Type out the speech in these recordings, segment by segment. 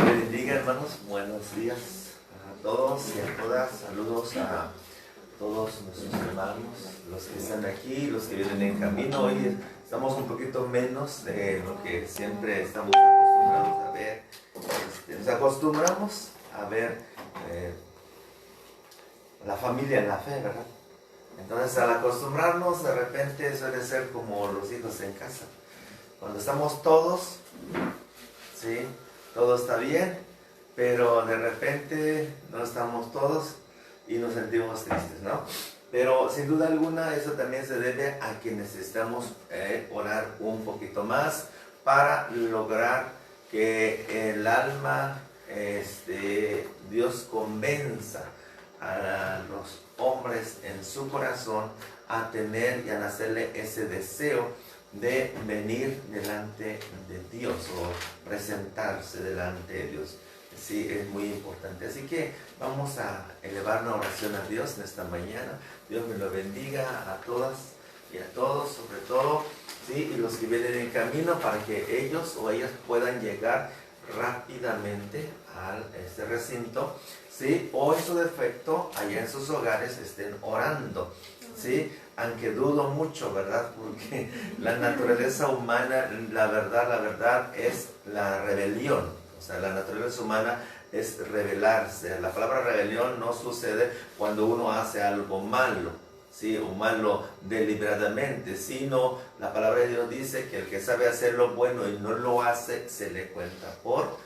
Bendiga, hermanos, buenos días a todos y a todas. Saludos a todos nuestros hermanos, los que están aquí, los que vienen en camino. Hoy estamos un poquito menos de lo que siempre estamos acostumbrados a ver. Nos acostumbramos a ver la familia en la fe, ¿verdad? Entonces, al acostumbrarnos, de repente suele ser como los hijos en casa. Cuando estamos todos, ¿sí? Todo está bien, pero de repente no estamos todos y nos sentimos tristes, ¿no? Pero sin duda alguna eso también se debe a que necesitamos orar un poquito más para lograr que el alma, Dios convenza a los hombres en su corazón a tener y a nacerle ese deseo de venir delante de Dios o presentarse delante de Dios. Sí, es muy importante. Así que vamos a elevar una oración a Dios en esta mañana. Dios me lo bendiga a todas y a todos, sobre todo, sí, y los que vienen en camino, para que ellos o ellas puedan llegar rápidamente a este recinto, sí, o en su defecto, allá en sus hogares estén orando, sí. Aunque dudo mucho, ¿verdad? Porque la naturaleza humana, la verdad es la rebelión. O sea, la naturaleza humana es rebelarse. La palabra rebelión no sucede cuando uno hace algo malo, ¿sí? O malo deliberadamente, sino la palabra de Dios dice que el que sabe hacer lo bueno y no lo hace, se le cuenta por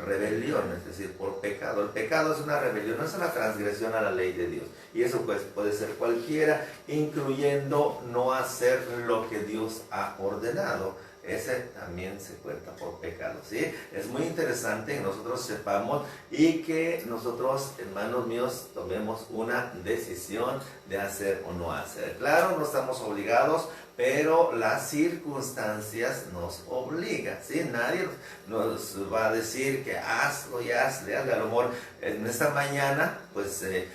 rebelión, es decir, por pecado. El pecado es una rebelión, no es una transgresión a la ley de Dios. Y eso pues puede ser cualquiera, incluyendo no hacer lo que Dios ha ordenado. Ese también se cuenta por pecado, ¿sí? Es muy interesante que nosotros sepamos y que nosotros, hermanos míos, tomemos una decisión de hacer o no hacer. Claro, no estamos obligados, pero las circunstancias nos obligan, ¿sí? Nadie nos va a decir que hazlo y hazle. A lo mejor en esta mañana, pues se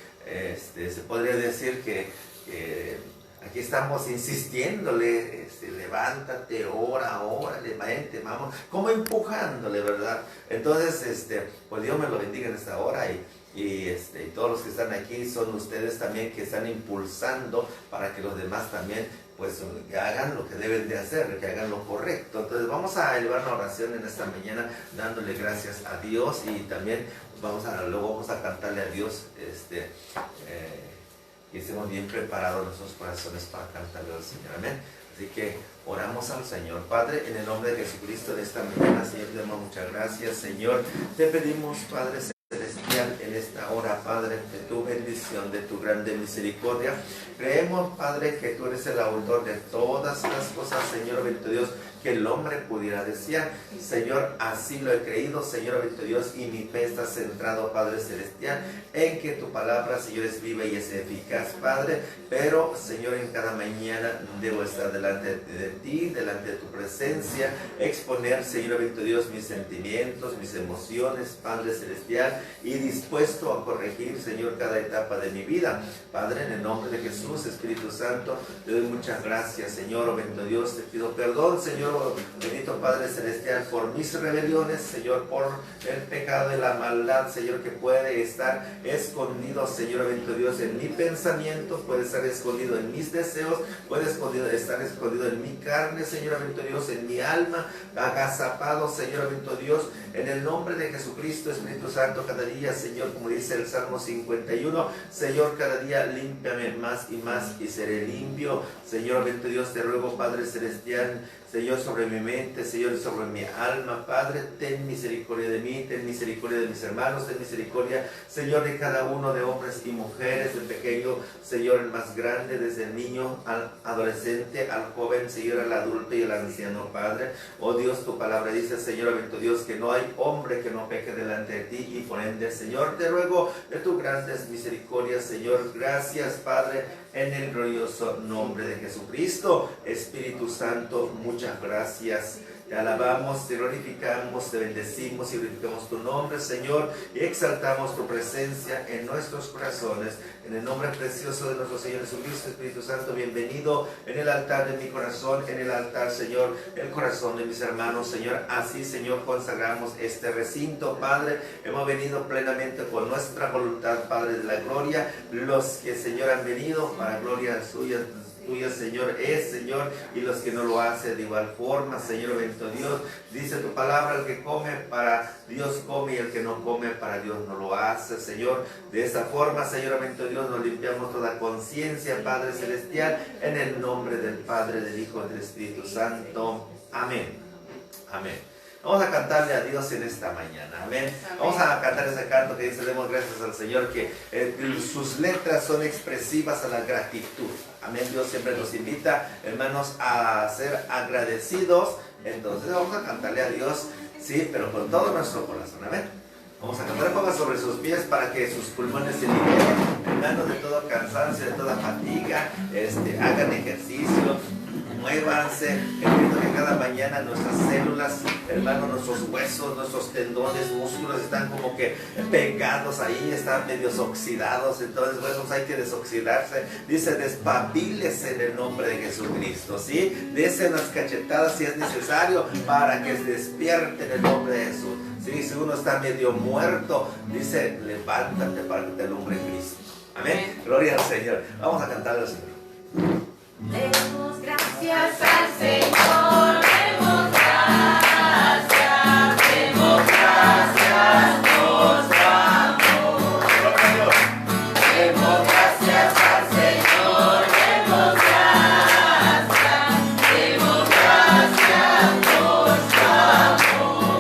podría decir que aquí estamos insistiéndole, levántate, órale, vente, vamos, como empujándole, ¿verdad? Entonces, pues Dios me lo bendiga en esta hora y todos los que están aquí son ustedes también que están impulsando para que los demás también pues que hagan lo que deben de hacer, que hagan lo correcto. Entonces vamos a elevar una oración en esta mañana dándole gracias a Dios y también luego vamos a cantarle a Dios y estemos bien preparados nuestros corazones para cantarle al Señor. Amén. Así que oramos al Señor. Padre, en el nombre de Jesucristo, en esta mañana, Señor, te damos muchas gracias, Señor. Te pedimos, Padre Celestial, en esta hora, Padre, de tu bendición, de tu grande misericordia. Creemos, Padre, que tú eres el autor de todas las cosas, Señor, bendito Dios, que el hombre pudiera desear. Señor, así lo he creído, Señor, bendito Dios, y mi fe está centrado, Padre Celestial, en que tu palabra, Señor, es viva y es eficaz, Padre. Pero, Señor, en cada mañana debo estar delante de ti, delante de tu presencia, exponer, Señor, bendito Dios, mis sentimientos, mis emociones, Padre Celestial, y dispuesto a corregir, Señor, cada etapa de mi vida. Padre, en el nombre de Jesús, Espíritu Santo, te doy muchas gracias, Señor, bendito Dios, te pido perdón, Señor, bendito Padre Celestial, por mis rebeliones, Señor, por el pecado y la maldad, Señor, que puede estar escondido, Señor, bendito Dios, en mi pensamiento, puede estar escondido en mis deseos, puede estar escondido en mi carne, Señor, bendito Dios, en mi alma, agazapado, Señor, bendito Dios, en el nombre de Jesucristo, Espíritu Santo, cada día, Señor, como dice el Salmo 51, Señor, cada día límpiame más y seré limpio. Señor, bendito Dios, te ruego, Padre Celestial, Señor, sobre mi mente, Señor, sobre mi alma, Padre, ten misericordia de mí, ten misericordia de mis hermanos, ten misericordia, Señor, de cada uno de hombres y mujeres, del pequeño, Señor, el más grande, desde el niño al adolescente, al joven, Señor, al adulto y al anciano, Padre. Oh Dios, tu palabra dice, Señor, bendito Dios, que no hay hombre que no peque delante de ti, y por ende, Señor, te ruego de tu grandes misericordias, Señor. Gracias, Padre, en el glorioso nombre de Jesucristo. Espíritu Santo, muchas gracias. Te alabamos, te glorificamos, te bendecimos y glorificamos tu nombre, Señor, y exaltamos tu presencia en nuestros corazones. En el nombre precioso de nuestro Señor Jesucristo, Espíritu Santo, bienvenido en el altar de mi corazón, en el altar, Señor, el corazón de mis hermanos, Señor. Así, Señor, consagramos este recinto, Padre. Hemos venido plenamente con nuestra voluntad, Padre de la gloria. Los que, Señor, han venido para gloria suya, tuya, Señor, es, Señor, y los que no lo hacen de igual forma, Señor, bendito Dios. Dice tu palabra, el que come para Dios come, y el que no come para Dios no lo hace, Señor. De esa forma, Señor, bendito Dios, nos limpiamos toda conciencia, Padre Celestial, en el nombre del Padre, del Hijo y del Espíritu Santo. Amén. Amén. Vamos a cantarle a Dios en esta mañana, amén. Vamos a cantar ese canto que dice: demos gracias al Señor, que sus letras son expresivas a la gratitud, amén. Dios siempre nos invita, hermanos, a ser agradecidos. Entonces vamos a cantarle a Dios, sí, pero con todo nuestro corazón, amén. Vamos a cantar, pongan sobre sus pies para que sus pulmones se liberen, hermanos, de todo cansancio, de toda fatiga. Hagan ejercicio, muévanse. Entiendo que cada mañana nuestras células, hermanos, nuestros huesos, nuestros tendones, músculos están como que pegados ahí, están medios oxidados. Entonces, bueno, hay que desoxidarse. Dice: despabilese en el nombre de Jesucristo, ¿sí? Dese unas cachetadas si es necesario para que se despierte en el nombre de Jesús. ¿Sí? Si uno está medio muerto, dice: levántate para que te alumbre Cristo. Amén. Gloria al Señor. Vamos a cantar al Señor. Demos gracias al Señor, demos gracias por su amor. Demos gracias al Señor, demos gracias por su amor.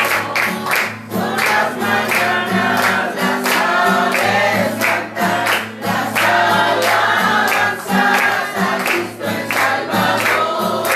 Por las mañanas las aves cantan las alabanzas a Cristo el Salvador.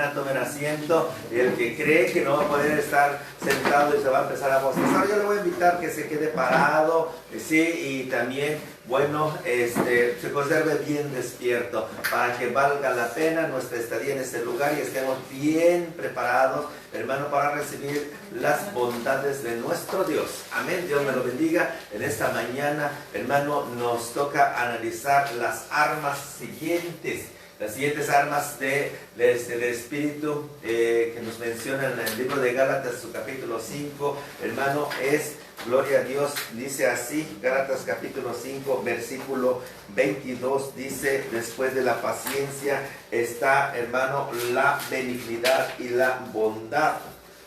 mañana, tomen asiento. Y el que cree que no va a poder estar sentado y se va a empezar a bostezar, yo le voy a invitar que se quede parado, sí, y también, bueno, se conserve bien despierto para que valga la pena nuestra estadía en este lugar y estemos bien preparados, hermano, para recibir las bondades de nuestro Dios. Amén. Dios me lo bendiga. En esta mañana, hermano, nos toca analizar las armas siguientes. Las siguientes armas del Espíritu que nos mencionan en el libro de Gálatas, su capítulo 5, hermano, es, gloria a Dios, dice así, Gálatas capítulo 5, versículo 22, dice, después de la paciencia está, hermano, la benignidad y la bondad.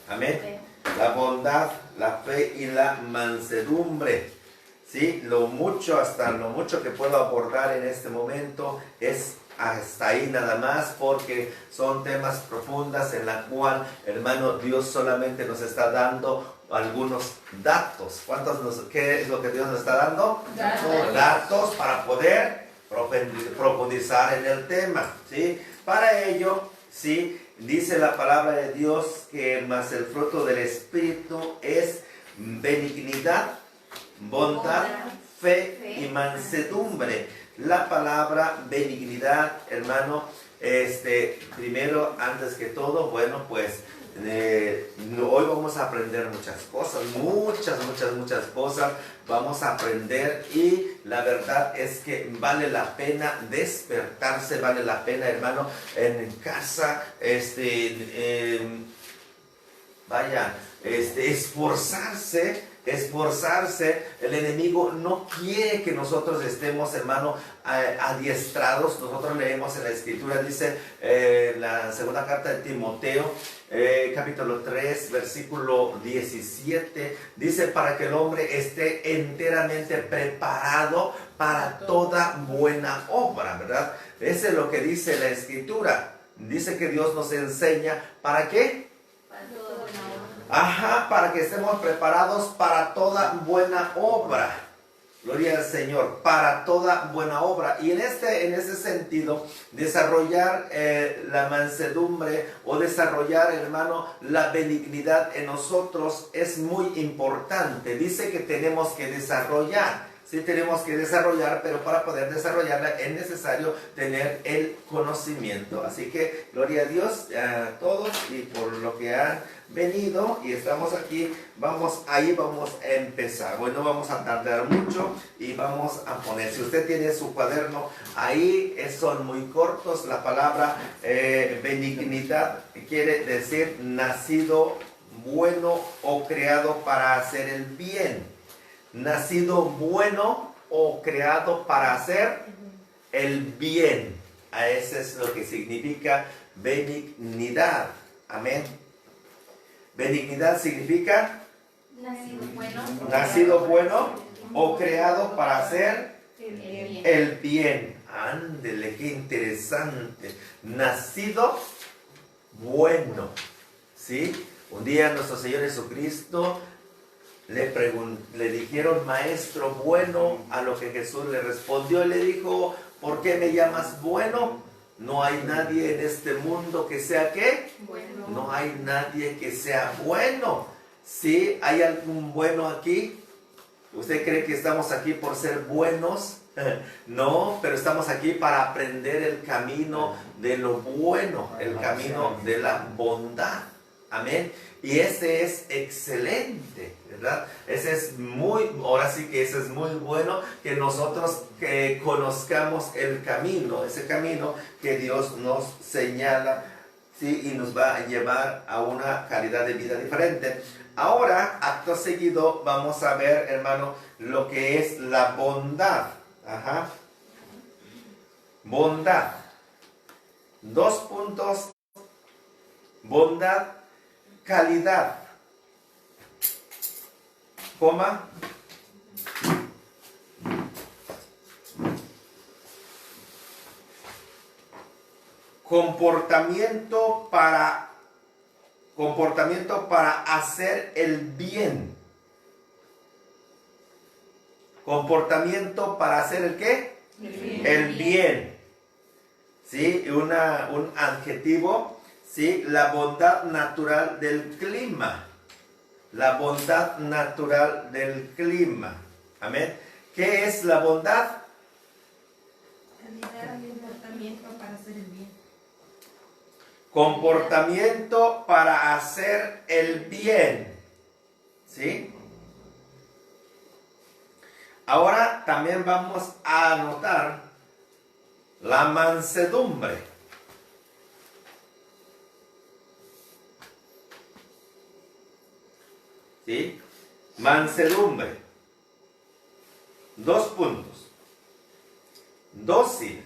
Amén. La bondad, la fe y la mansedumbre. Sí, hasta lo mucho que puedo abordar en este momento es hasta ahí nada más, porque son temas profundas en la cual, hermano, Dios solamente nos está dando algunos datos. ¿Qué es lo que Dios nos está dando? Datos para poder profundizar en el tema, ¿sí? Para ello, ¿sí? Dice la palabra de Dios que más el fruto del Espíritu es benignidad, bondad, fe y mansedumbre. La palabra benignidad, hermano, primero, antes que todo, bueno, pues hoy vamos a aprender muchas cosas, muchas cosas vamos a aprender, y la verdad es que vale la pena despertarse, vale la pena, hermano, en casa, esforzarse. El enemigo no quiere que nosotros estemos, hermano, adiestrados. Nosotros leemos en la Escritura, dice la segunda carta de Timoteo, capítulo 3, versículo 17, dice, para que el hombre esté enteramente preparado para toda buena obra, ¿verdad? Eso es lo que dice la Escritura. Dice que Dios nos enseña, ¿para qué? Para que estemos preparados para toda buena obra. Gloria al Señor, para toda buena obra. Y en ese sentido, desarrollar la mansedumbre o desarrollar, hermano, la benignidad en nosotros es muy importante. Dice que tenemos que desarrollar. Sí, tenemos que desarrollar, pero para poder desarrollarla es necesario tener el conocimiento. Así que, gloria a Dios a todos y por lo que han venido y estamos aquí, vamos a empezar. Bueno, vamos a tardar mucho y vamos a poner, si usted tiene su cuaderno ahí, son muy cortos. La palabra benignidad quiere decir nacido bueno o creado para hacer el bien. Nacido bueno o creado para hacer el bien. Eso es lo que significa benignidad. Amén. Benignidad significa nacido bueno o creado para hacer el bien. Ándele, qué interesante. Nacido bueno. ¿Sí? Un día nuestro Señor Jesucristo le dijeron, maestro bueno, a lo que Jesús le respondió y le dijo, ¿por qué me llamas bueno? No hay nadie en este mundo que sea ¿qué? Bueno. No hay nadie que sea bueno. ¿Sí? ¿Hay algún bueno aquí? ¿Usted cree que estamos aquí por ser buenos? No, pero estamos aquí para aprender el camino de lo bueno, el camino de la bondad. Amén. Y ese es excelente, ¿verdad? Ahora sí que ese es muy bueno, que nosotros conozcamos el camino, ese camino que Dios nos señala, ¿sí? Y nos va a llevar a una calidad de vida diferente. Ahora, acto seguido, vamos a ver, hermano, lo que es la bondad. Bondad. 2 puntos. Bondad. Calidad, coma, comportamiento para hacer el bien. Comportamiento para hacer el ¿qué? El bien. ¿Sí? Un adjetivo ¿sí? La bondad natural del clima. La bondad natural del clima. Amén. ¿Qué es la bondad? Comportamiento para hacer el bien. Comportamiento para hacer el bien. ¿Sí? Ahora también vamos a anotar la mansedumbre. ¿Sí? Mansedumbre. 2 puntos. Dócil.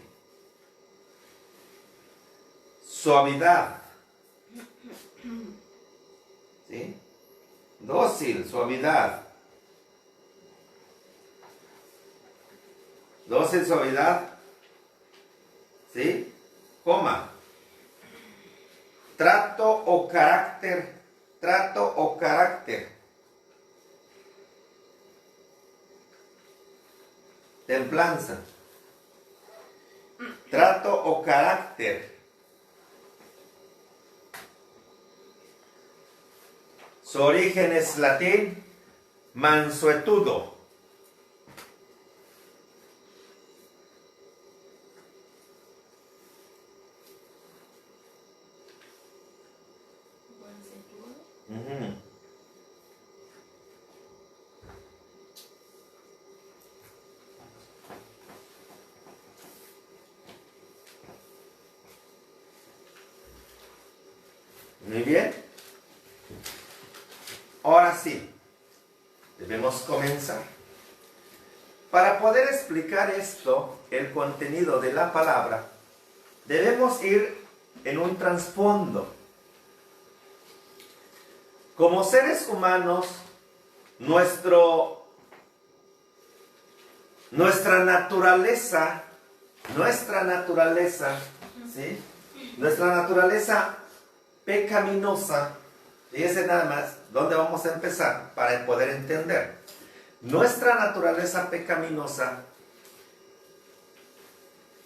Suavidad. ¿Sí? Dócil, suavidad. Dócil, suavidad. ¿Sí? Coma. Trato o carácter. Trato o carácter. Templanza. Trato o carácter. Su origen es latín, mansuetudo. Ujú. Muy bien. Ahora sí, debemos comenzar. Para poder explicar esto, el contenido de la palabra, debemos ir en un trasfondo. Como seres humanos, nuestra naturaleza, ¿sí? Nuestra naturaleza pecaminosa, fíjense nada más dónde vamos a empezar para poder entender. Nuestra naturaleza pecaminosa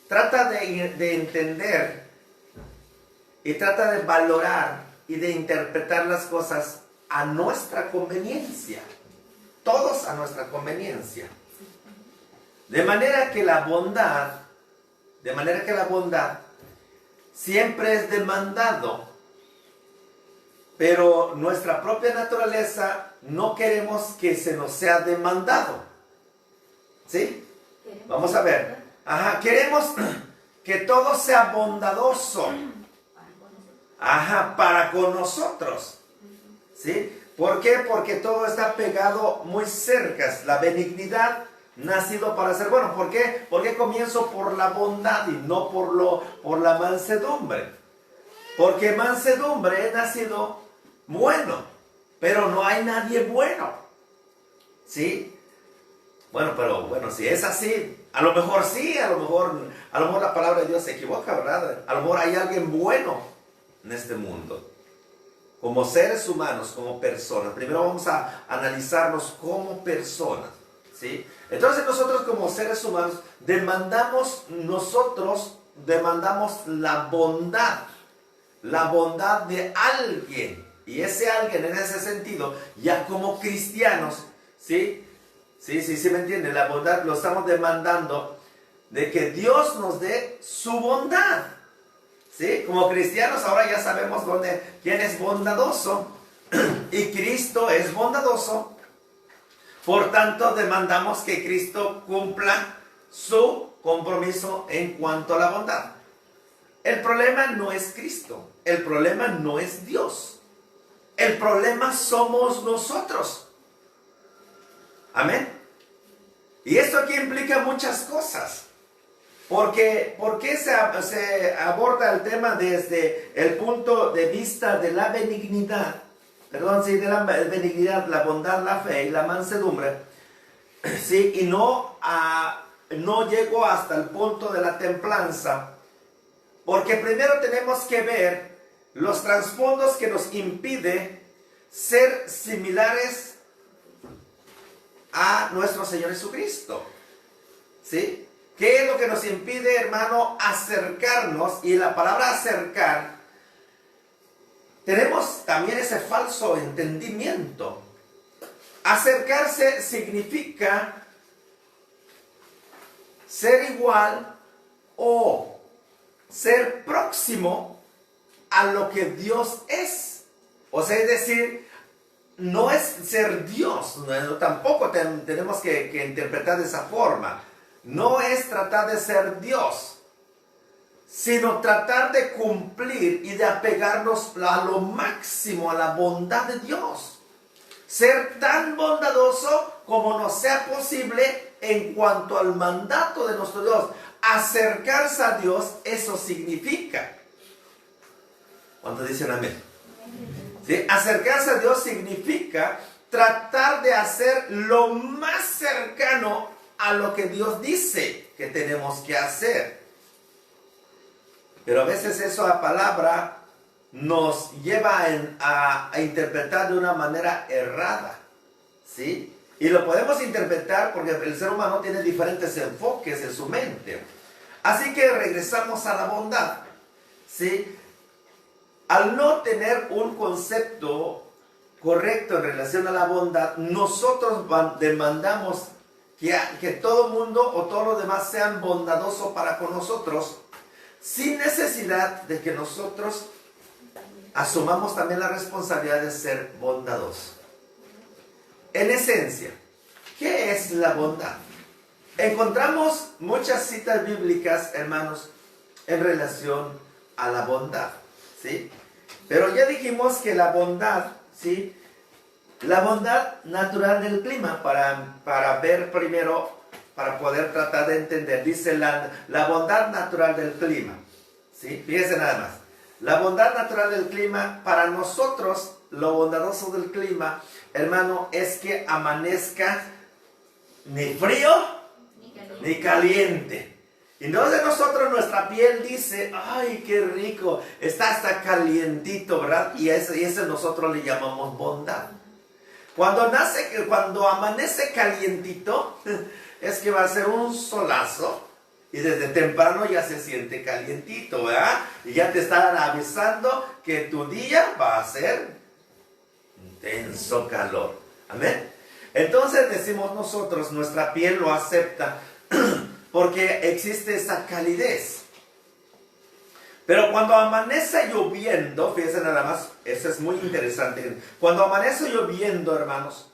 trata de entender y trata de valorar y de interpretar las cosas a nuestra conveniencia. Todos a nuestra conveniencia. De manera que la bondad siempre es demandado, pero nuestra propia naturaleza no queremos que se nos sea demandado. ¿Sí? Vamos a ver. Ajá, queremos que todo sea bondadoso. Ajá, para con nosotros. ¿Sí? ¿Por qué? Porque todo está pegado muy cerca. La benignidad nacido para ser bueno. ¿Por qué? Porque comienzo por la bondad y no por la mansedumbre. Porque mansedumbre he nacido bueno, pero no hay nadie bueno. ¿Sí? Bueno, si es así, a lo mejor sí, a lo mejor la palabra de Dios se equivoca, ¿verdad? A lo mejor hay alguien bueno en este mundo. Como seres humanos, como personas. Primero vamos a analizarnos como personas. ¿Sí? Entonces nosotros como seres humanos demandamos la bondad de alguien. Y ese alguien en ese sentido, ya como cristianos, ¿sí? Sí, ¿me entienden? La bondad lo estamos demandando de que Dios nos dé su bondad. ¿Sí? Como cristianos ahora ya sabemos quién es bondadoso y Cristo es bondadoso. Por tanto, demandamos que Cristo cumpla su compromiso en cuanto a la bondad. El problema no es Cristo, el problema no es Dios. El problema somos nosotros. Amén. Y esto aquí implica muchas cosas. ¿Por qué se aborda el tema desde el punto de vista de la benignidad? De la benignidad, la bondad, la fe y la mansedumbre. Sí, y no llego hasta el punto de la templanza. Porque primero tenemos que ver los trasfondos que nos impide ser similares a nuestro Señor Jesucristo. ¿Sí? ¿Qué es lo que nos impide, hermano, acercarnos? Y la palabra acercar tenemos también ese falso entendimiento. Acercarse significa ser igual o ser próximo a lo que Dios es. O sea, es decir, no es ser Dios, tampoco tenemos que interpretar de esa forma. No es tratar de ser Dios, sino tratar de cumplir y de apegarnos a lo máximo a la bondad de Dios. Ser tan bondadoso como nos sea posible en cuanto al mandato de nuestro Dios. Acercarse a Dios, eso significa. ¿Cuántos dicen amén? ¿Sí? Acercarse a Dios significa tratar de hacer lo más cercano a lo que Dios dice que tenemos que hacer. Pero a veces esa palabra nos lleva a interpretar de una manera errada, ¿sí? Y lo podemos interpretar porque el ser humano tiene diferentes enfoques en su mente. Así que regresamos a la bondad, ¿sí? Al no tener un concepto correcto en relación a la bondad, nosotros demandamos que todo mundo o todos los demás sean bondadosos para con nosotros, sin necesidad de que nosotros asumamos también la responsabilidad de ser bondadosos. En esencia, ¿qué es la bondad? Encontramos muchas citas bíblicas, hermanos, en relación a la bondad, ¿sí? Pero ya dijimos que la bondad, ¿sí? La bondad natural del clima, para ver primero, para poder tratar de entender, dice la bondad natural del clima, ¿sí? Fíjense nada más. La bondad natural del clima, para nosotros, lo bondadoso del clima, hermano, es que amanezca ni frío ni caliente. Y entonces nosotros, nuestra piel dice, ay, qué rico, está hasta calientito, ¿verdad? Y ese nosotros le llamamos bondad. Cuando amanece calientito, es que va a ser un solazo. Y desde temprano ya se siente calientito, ¿verdad? Y ya te están avisando que tu día va a ser intenso calor. Amén. Entonces decimos nosotros, nuestra piel lo acepta porque existe esa calidez. Pero cuando amanece lloviendo, fíjense nada más, eso es muy interesante. Cuando amanece lloviendo, hermanos,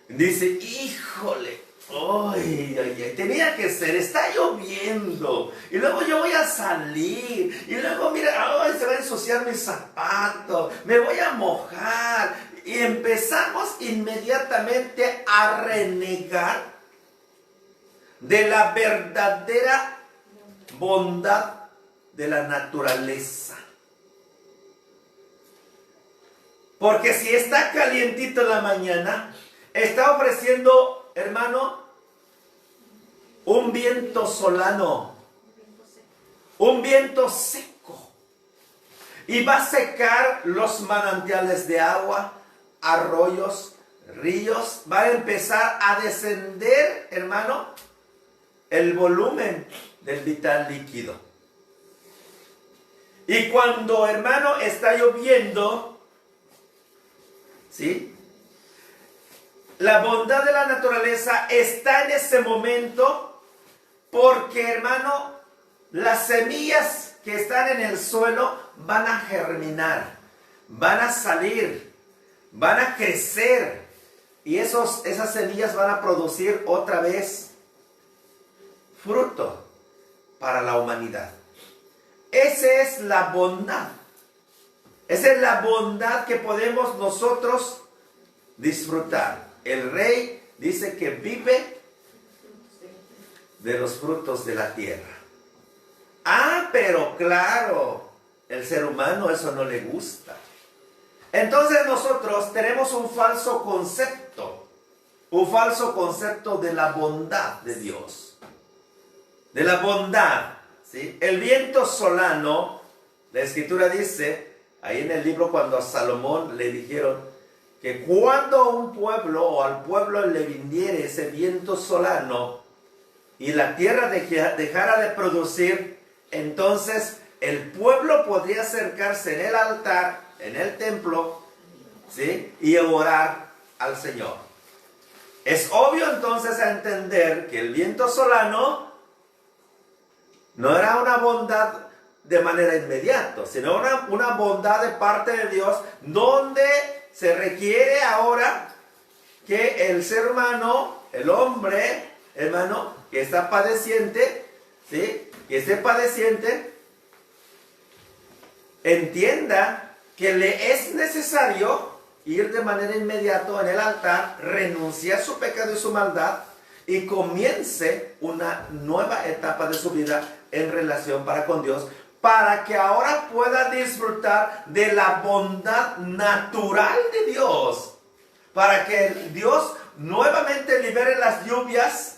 dice, híjole, ay, tenía que ser, está lloviendo, y luego yo voy a salir, y luego mira, ay, se va a ensuciar mi zapato, me voy a mojar, y empezamos inmediatamente a renegar de la verdadera bondad de la naturaleza. Porque si está calientito en la mañana, está ofreciendo, hermano, un viento solano, un viento seco, y va a secar los manantiales de agua, arroyos, ríos, va a empezar a descender, hermano, el volumen del vital líquido. Y cuando, hermano, está lloviendo, ¿sí? La bondad de la naturaleza está en ese momento porque, hermano, las semillas que están en el suelo van a germinar, van a salir, van a crecer, y esas semillas van a producir otra vez fruto para la humanidad. Esa es la bondad. Esa es la bondad que podemos nosotros disfrutar. El rey dice que vive de los frutos de la tierra. Ah, pero claro, el ser humano eso no le gusta. Entonces nosotros tenemos un falso concepto de la bondad de Dios, de la bondad, ¿sí? El viento solano, la escritura dice, ahí en el libro, cuando a Salomón le dijeron que cuando a un pueblo o al pueblo le viniere ese viento solano y la tierra dejara de producir, entonces el pueblo podría acercarse en el altar, en el templo, ¿sí? Y orar al Señor. Es obvio entonces a entender que el viento solano no era una bondad de manera inmediata, sino una bondad de parte de Dios, donde se requiere ahora que el ser humano, el hombre, hermano, que está padeciente, ¿sí? Que esté padeciente, entienda que le es necesario ir de manera inmediata en el altar, renunciar a su pecado y su maldad y comience una nueva etapa de su vida en relación para con Dios, para que ahora pueda disfrutar de la bondad natural de Dios, para que Dios nuevamente libere las lluvias,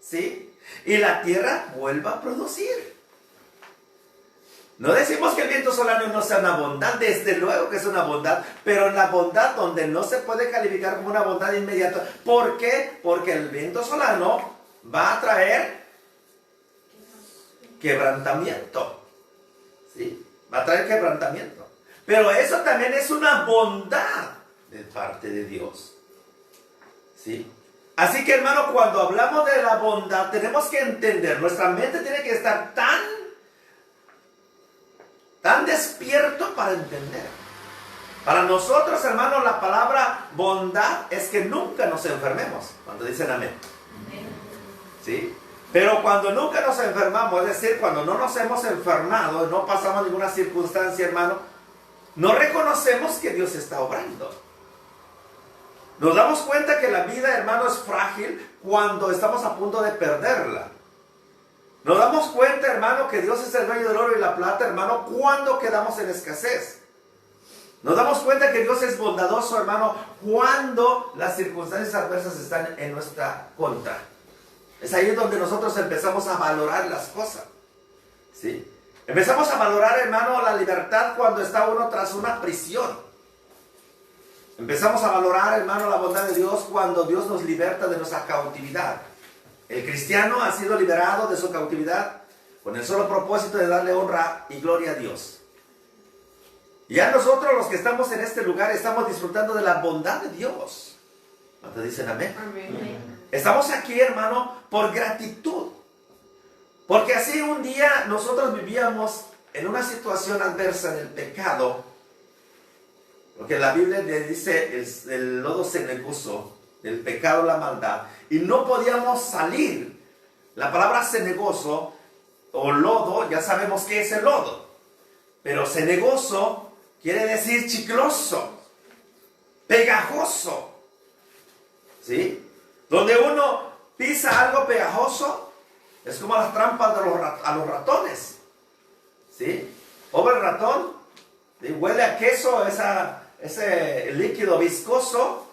¿sí? Y la tierra vuelva a producir. No decimos que el viento solano no sea una bondad, desde luego que es una bondad, pero la bondad donde no se puede calificar como una bondad inmediata. ¿Por qué? Porque el viento solano va a traer quebrantamiento. ¿Sí? Va a traer quebrantamiento. Pero eso también es una bondad de parte de Dios. ¿Sí? Así que, hermano, cuando hablamos de la bondad, tenemos que entender, nuestra mente tiene que estar tan despierto para entender. Para nosotros, hermanos, la palabra bondad es que nunca nos enfermemos. Cuando dicen amén. ¿Sí? Pero cuando nunca nos enfermamos, es decir, cuando no nos hemos enfermado, no pasamos ninguna circunstancia, hermano, no reconocemos que Dios está obrando. Nos damos cuenta que la vida, hermano, es frágil cuando estamos a punto de perderla. Nos damos cuenta, hermano, que Dios es el dueño del oro y la plata, hermano, cuando quedamos en escasez. Nos damos cuenta que Dios es bondadoso, hermano, cuando las circunstancias adversas están en nuestra contra. Es ahí donde nosotros empezamos a valorar las cosas. ¿Sí? Empezamos a valorar, hermano, la libertad cuando está uno tras una prisión. Empezamos a valorar, hermano, la bondad de Dios cuando Dios nos liberta de nuestra cautividad. El cristiano ha sido liberado de su cautividad con el solo propósito de darle honra y gloria a Dios. Ya nosotros, los que estamos en este lugar, estamos disfrutando de la bondad de Dios. ¿Cuántos dicen amén? Amén. Estamos aquí, hermano, por gratitud. Porque así un día nosotros vivíamos en una situación adversa en el pecado. Porque la Biblia le dice el lodo cenagoso, el pecado, la maldad. Y no podíamos salir. La palabra cenagoso o lodo, ya sabemos qué es el lodo. Pero cenagoso quiere decir chicloso, pegajoso. ¿Sí? Donde uno pisa algo pegajoso, es como las trampas a los ratones. ¿Sí? Pobre ratón, ¿sí? Huele a queso, ese líquido viscoso.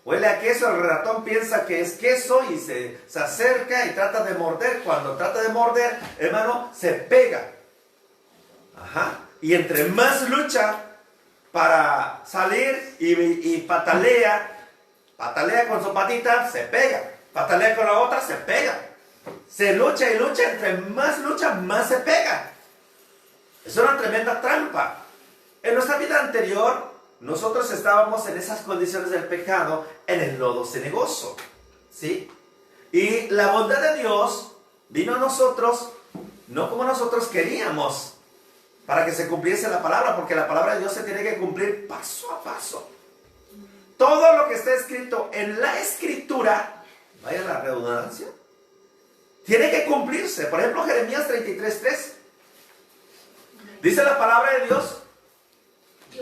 Huele a queso, el ratón piensa que es queso y se acerca y trata de morder. Cuando trata de morder, hermano, se pega. Ajá. Y entre más lucha para salir y patalea con su patita, se pega. Patalea con la otra, se pega. Se lucha y lucha, entre más lucha, más se pega. Es una tremenda trampa. En nuestra vida anterior, nosotros estábamos en esas condiciones del pecado, en el lodo cenagoso, ¿sí? Y la bondad de Dios vino a nosotros, no como nosotros queríamos, para que se cumpliese la palabra, porque la palabra de Dios se tiene que cumplir paso a paso. Todo lo que está escrito en la Escritura, vaya la redundancia, tiene que cumplirse. Por ejemplo, Jeremías 33:3. Dice la palabra de Dios: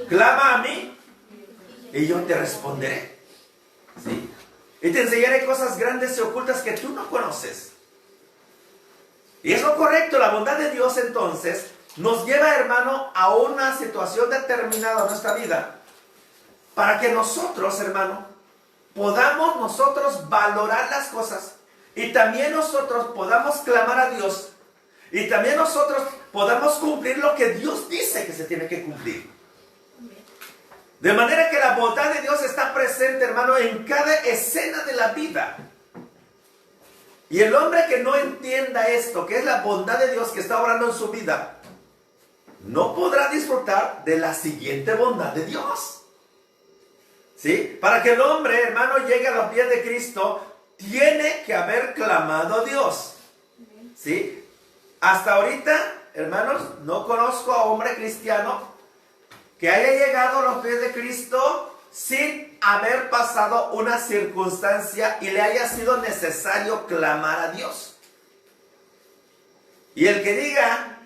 clama a mí y yo te responderé. ¿Sí? Y te enseñaré cosas grandes y ocultas que tú no conoces. Y es lo correcto. La bondad de Dios entonces nos lleva, hermano, a una situación determinada en nuestra vida, para que nosotros, hermano, podamos nosotros valorar las cosas, y también nosotros podamos clamar a Dios, y también nosotros podamos cumplir lo que Dios dice que se tiene que cumplir. De manera que la bondad de Dios está presente, hermano, en cada escena de la vida. Y el hombre que no entienda esto, que es la bondad de Dios que está obrando en su vida, no podrá disfrutar de la siguiente bondad de Dios. ¿Sí? Para que el hombre, hermano, llegue a los pies de Cristo, tiene que haber clamado a Dios. ¿Sí? Hasta ahorita, hermanos, no conozco a hombre cristiano que haya llegado a los pies de Cristo sin haber pasado una circunstancia y le haya sido necesario clamar a Dios. Y el que diga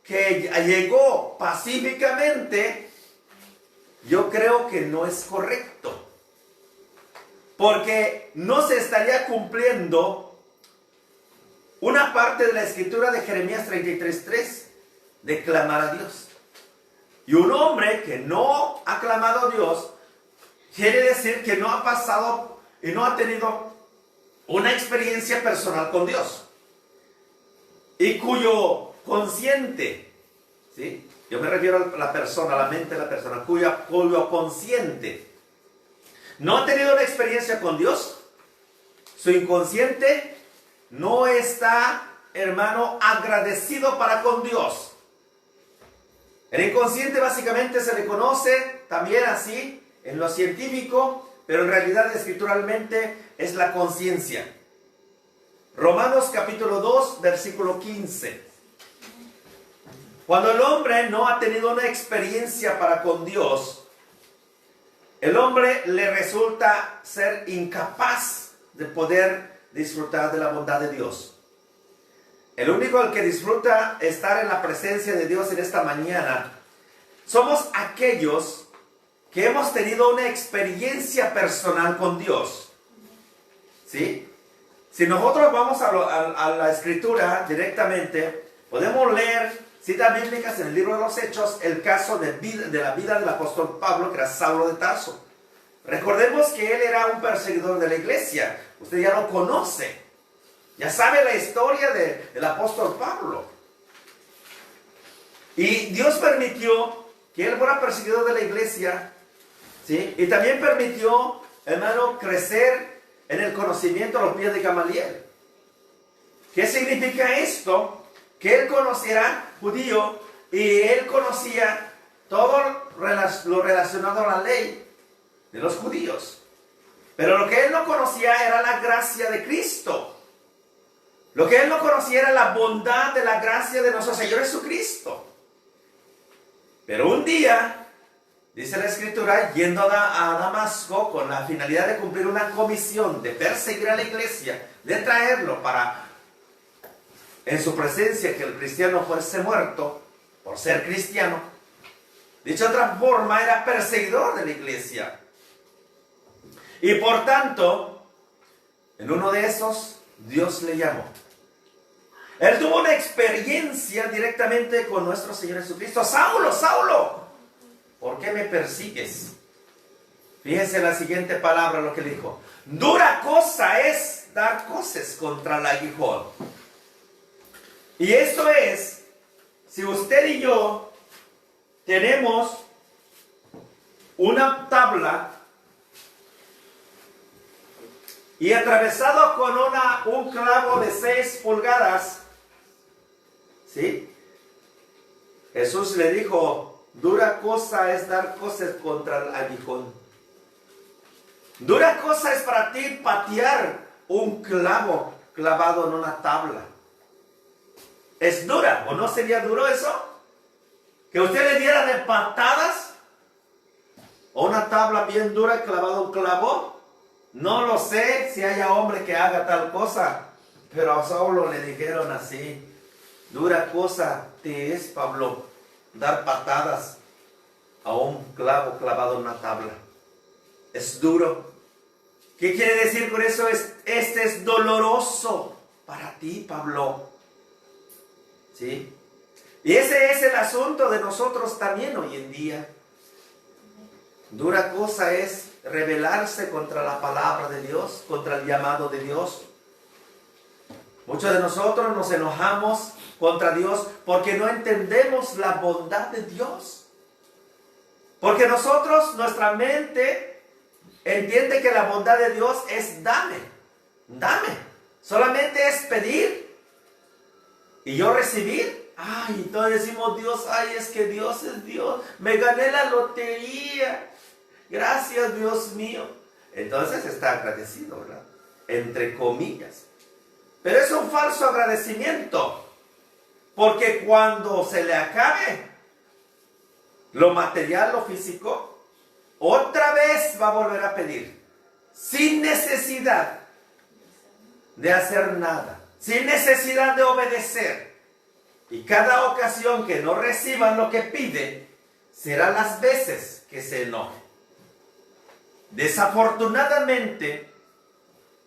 que llegó pacíficamente, yo creo que no es correcto, porque no se estaría cumpliendo una parte de la escritura de Jeremías 33:3, de clamar a Dios. Y un hombre que no ha clamado a Dios, quiere decir que no ha pasado y no ha tenido una experiencia personal con Dios. Y cuyo consciente, ¿sí? Yo me refiero a la persona, a la mente de la persona, cuyo consciente no ha tenido una experiencia con Dios, su inconsciente no está, hermano, agradecido para con Dios. El inconsciente básicamente se le conoce también así en lo científico, pero en realidad escrituralmente es la conciencia. Romanos capítulo 2, versículo 15. Cuando el hombre no ha tenido una experiencia para con Dios, el hombre le resulta ser incapaz de poder disfrutar de la bondad de Dios. El único al que disfruta estar en la presencia de Dios en esta mañana somos aquellos que hemos tenido una experiencia personal con Dios. ¿Sí? Si nosotros vamos a la escritura directamente, podemos leer citas bíblicas en el libro de los Hechos, el caso de la vida del apóstol Pablo, que era Saulo de Tarso. Recordemos que él era un perseguidor de la iglesia. Usted ya lo conoce. Ya sabe la historia del apóstol Pablo. Y Dios permitió que él fuera perseguidor de la iglesia, ¿sí? Y también permitió, hermano, crecer en el conocimiento a los pies de Gamaliel. ¿Qué significa esto? Que él conociera judío y él conocía todo lo relacionado a la ley de los judíos. Pero lo que él no conocía era la gracia de Cristo. Lo que él no conocía era la bondad de la gracia de nuestro Señor Jesucristo. Pero un día, dice la Escritura, yendo a Damasco con la finalidad de cumplir una comisión, de perseguir a la iglesia, de traerlo para, en su presencia, que el cristiano fuese muerto por ser cristiano. Dicho de otra forma, era perseguidor de la iglesia. Y por tanto, en uno de esos, Dios le llamó. Él tuvo una experiencia directamente con nuestro Señor Jesucristo. Saulo, Saulo, ¿por qué me persigues? Fíjense la siguiente palabra, lo que le dijo. Dura cosa es dar coces contra el aguijón. Y esto es, si usted y yo tenemos una tabla y atravesado con un clavo de 6 pulgadas, ¿sí? Jesús le dijo, dura cosa es dar coces contra el aguijón. Dura cosa es para ti patear un clavo clavado en una tabla. ¿Es dura o no sería duro eso? Que usted le diera de patadas o una tabla bien dura clavado un clavo. No lo sé si haya hombre que haga tal cosa, pero a Saulo le dijeron así: dura cosa te es, Pablo, dar patadas a un clavo clavado en una tabla. Es duro. ¿Qué quiere decir con eso? Este es doloroso para ti, Pablo. ¿Sí? Y ese es el asunto de nosotros también hoy en día. Dura cosa es rebelarse contra la palabra de Dios, contra el llamado de Dios. Muchos de nosotros nos enojamos contra Dios porque no entendemos la bondad de Dios. Porque nosotros, nuestra mente entiende que la bondad de Dios es dame, dame. Solamente es pedir y yo recibir. Ay, entonces decimos Dios, ay, es que Dios es Dios. Me gané la lotería. Gracias, Dios mío. Entonces está agradecido, ¿verdad? Entre comillas. Pero es un falso agradecimiento. Porque cuando se le acabe lo material, lo físico, otra vez va a volver a pedir. Sin necesidad de hacer nada. Sin necesidad de obedecer. Y cada ocasión que no reciban lo que pide, serán las veces que se enoje. Desafortunadamente,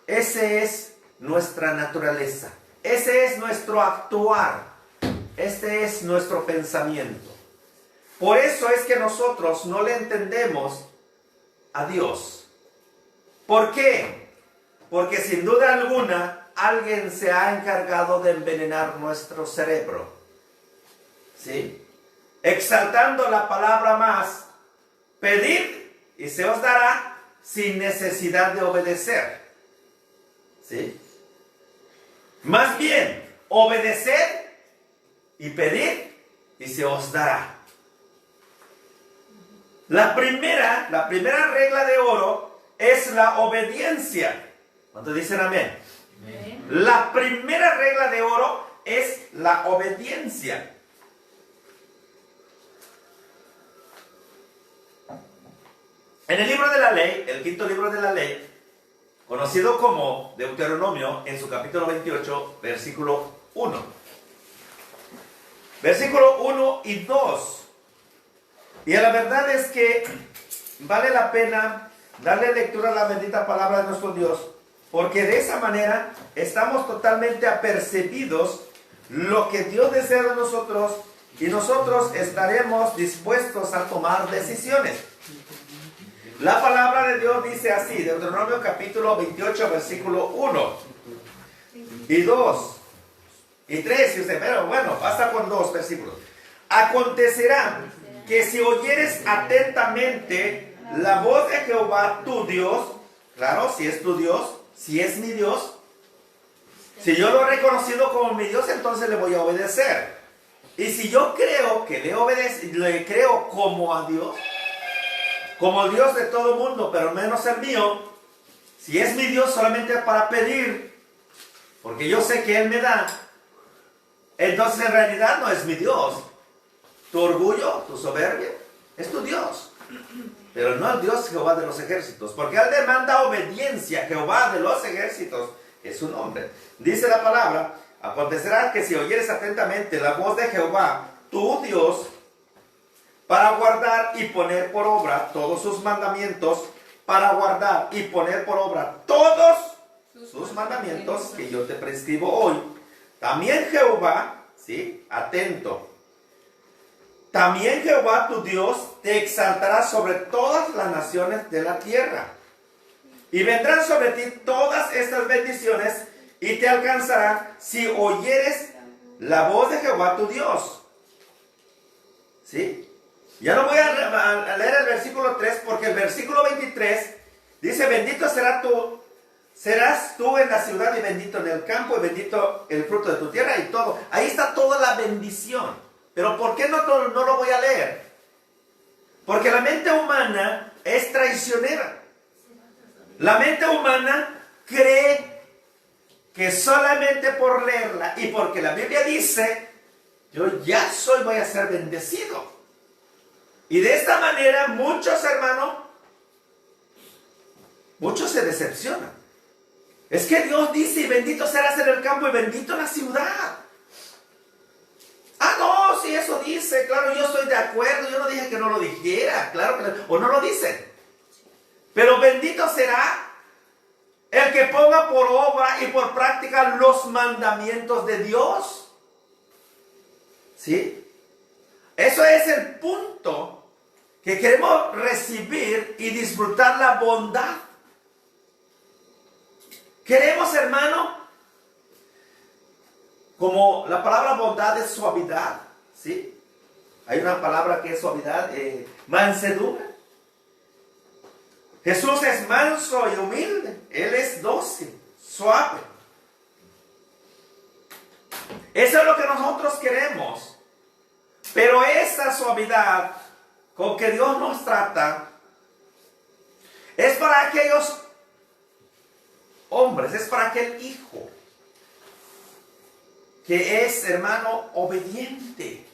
ese es nuestra naturaleza. Ese es nuestro actuar. Este es nuestro pensamiento. Por eso es que nosotros no le entendemos a Dios. ¿Por qué? Porque sin duda alguna, alguien se ha encargado de envenenar nuestro cerebro. ¿Sí? Exaltando la palabra más, pedid y se os dará sin necesidad de obedecer. ¿Sí? Más bien, obedeced y pedid y se os dará. La primera regla de oro es la obediencia. ¿Cuántos dicen amén? Amén. La primera regla de oro es la obediencia. En el libro de la ley, el quinto libro de la ley, conocido como Deuteronomio, en su capítulo 28, versículo 1. Versículo 1 y 2. Y la verdad es que vale la pena darle lectura a la bendita palabra de nuestro Dios, porque de esa manera estamos totalmente apercibidos lo que Dios desea de nosotros y nosotros estaremos dispuestos a tomar decisiones. La palabra de Dios dice así, Deuteronomio capítulo 28, versículo 1 y 2 y 3, y usted, pero bueno, basta con 2 versículos. Acontecerá que si oyeres atentamente la voz de Jehová tu Dios, claro, si es tu Dios, si es mi Dios, si yo lo he reconocido como mi Dios, entonces le voy a obedecer. Y si yo creo que le creo como a Dios, como Dios de todo el mundo, pero menos el mío, si es mi Dios solamente para pedir, porque yo sé que Él me da, entonces en realidad no es mi Dios. Tu orgullo, tu soberbia, es tu Dios. Pero no el Dios Jehová de los ejércitos, porque Él demanda obediencia. Jehová de los ejércitos es su nombre. Dice la palabra, acontecerá que si oyeres atentamente la voz de Jehová, tu Dios, para guardar y poner por obra todos sus mandamientos, para guardar y poner por obra todos sus mandamientos que yo te prescribo hoy. También Jehová, ¿sí? Atento. También Jehová tu Dios te exaltará sobre todas las naciones de la tierra. Y vendrán sobre ti todas estas bendiciones y te alcanzarán si oyeres la voz de Jehová tu Dios. ¿Sí? Ya no voy a leer el versículo 3 porque el versículo 23 dice, bendito serás tú en la ciudad y bendito en el campo y bendito el fruto de tu tierra y todo. Ahí está toda la bendición. Pero ¿por qué no lo voy a leer? Porque la mente humana es traicionera. La mente humana cree que solamente por leerla y porque la Biblia dice, yo ya voy a ser bendecido. Y de esta manera muchos hermanos, muchos se decepcionan. Es que Dios dice, y bendito serás en el campo y bendito en la ciudad. Ah, no, si eso dice, claro, yo estoy de acuerdo, yo no dije que no lo dijera, claro que o no lo dice. Pero bendito será el que ponga por obra y por práctica los mandamientos de Dios. ¿Sí? Eso es el punto que queremos recibir y disfrutar la bondad. Queremos, hermano, como la palabra bondad es suavidad, ¿sí? Hay una palabra que es suavidad, mansedumbre. Jesús es manso y humilde. Él es dócil, suave. Eso es lo que nosotros queremos. Pero esa suavidad con que Dios nos trata es para aquellos hombres, es para aquel hijo que es, hermano, obediente.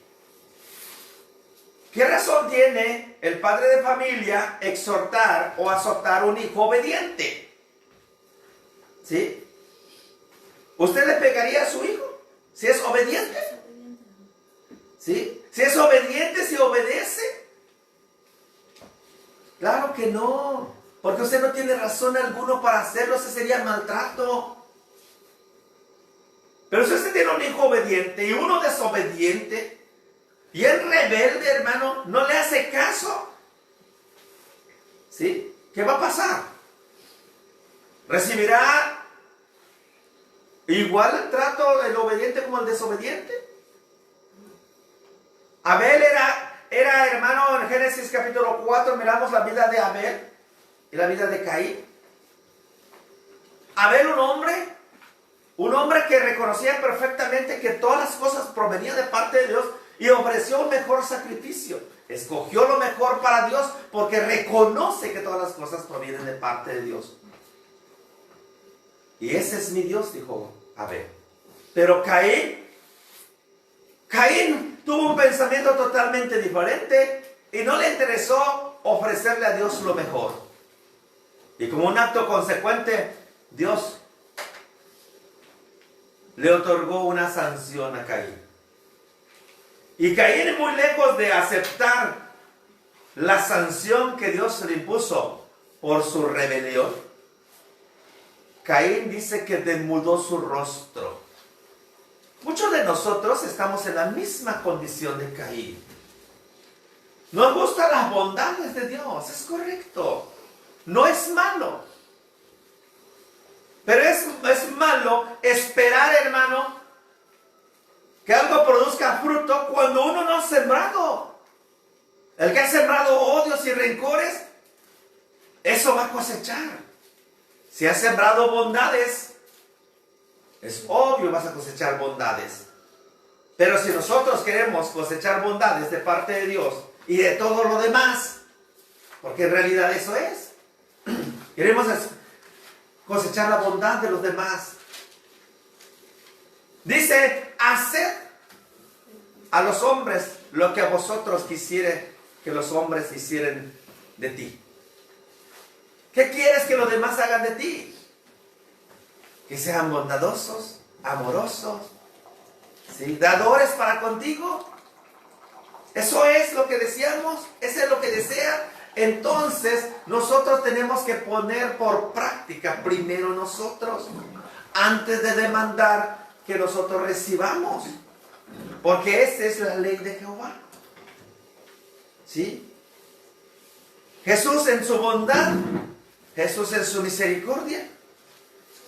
¿Qué razón tiene el padre de familia exhortar o azotar a un hijo obediente? ¿Sí? ¿Usted le pegaría a su hijo si es obediente? ¿Sí? Si es obediente, si obedece. Claro que no, porque usted no tiene razón alguna para hacerlo, ese sería maltrato. Pero si usted tiene un hijo obediente y uno desobediente, y el rebelde, hermano, no le hace caso, ¿sí? ¿Qué va a pasar? ¿Recibirá igual el trato del obediente como el desobediente? Abel era hermano, en Génesis capítulo 4, miramos la vida de Abel y la vida de Caín. Abel, un hombre que reconocía perfectamente que todas las cosas provenían de parte de Dios y ofreció un mejor sacrificio. Escogió lo mejor para Dios porque reconoce que todas las cosas provienen de parte de Dios. Y ese es mi Dios, dijo Abel. Pero Caín tuvo un pensamiento totalmente diferente y no le interesó ofrecerle a Dios lo mejor. Y como un acto consecuente, Dios le otorgó una sanción a Caín. Y Caín, muy lejos de aceptar la sanción que Dios le impuso por su rebelión, Caín dice que desnudó su rostro. Muchos de nosotros estamos en la misma condición de Caín. Nos gustan las bondades de Dios, es correcto. No es malo. Pero es malo esperar, hermano, que algo produzca fruto cuando uno no ha sembrado. El que ha sembrado odios y rencores, eso va a cosechar. Si has sembrado bondades, es obvio vas a cosechar bondades. Pero si nosotros queremos cosechar bondades de parte de Dios y de todo lo demás, porque en realidad eso es, queremos cosechar la bondad de los demás. Dice, haced a los hombres lo que a vosotros quisiere que los hombres hicieran de ti. ¿Qué quieres que los demás hagan de ti? Que sean bondadosos, amorosos, ¿sí? Dadores para contigo. Eso es lo que deseamos, eso es lo que desea. Entonces nosotros tenemos que poner por práctica primero nosotros, antes de demandar que nosotros recibamos, porque esa es la ley de Jehová. ¿Sí? Jesús en su bondad, Jesús en su misericordia,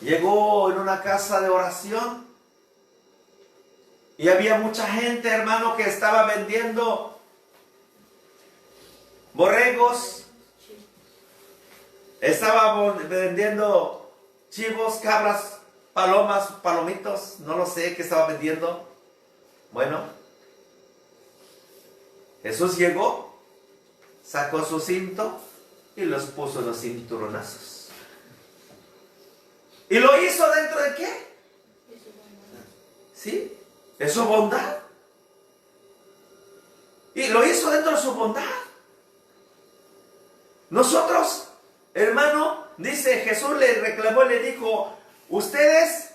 llegó en una casa de oración y había mucha gente, hermano, que estaba vendiendo borregos, estaba vendiendo chivos, cabras, palomas, palomitos, no lo sé qué estaba vendiendo. Bueno, Jesús llegó, sacó su cinto y los puso en los cinturonazos. ¿Y lo hizo dentro de qué? ¿Sí? ¿De su bondad? Y lo hizo dentro de su bondad. Nosotros, hermano, dice Jesús, le reclamó y le dijo, ustedes,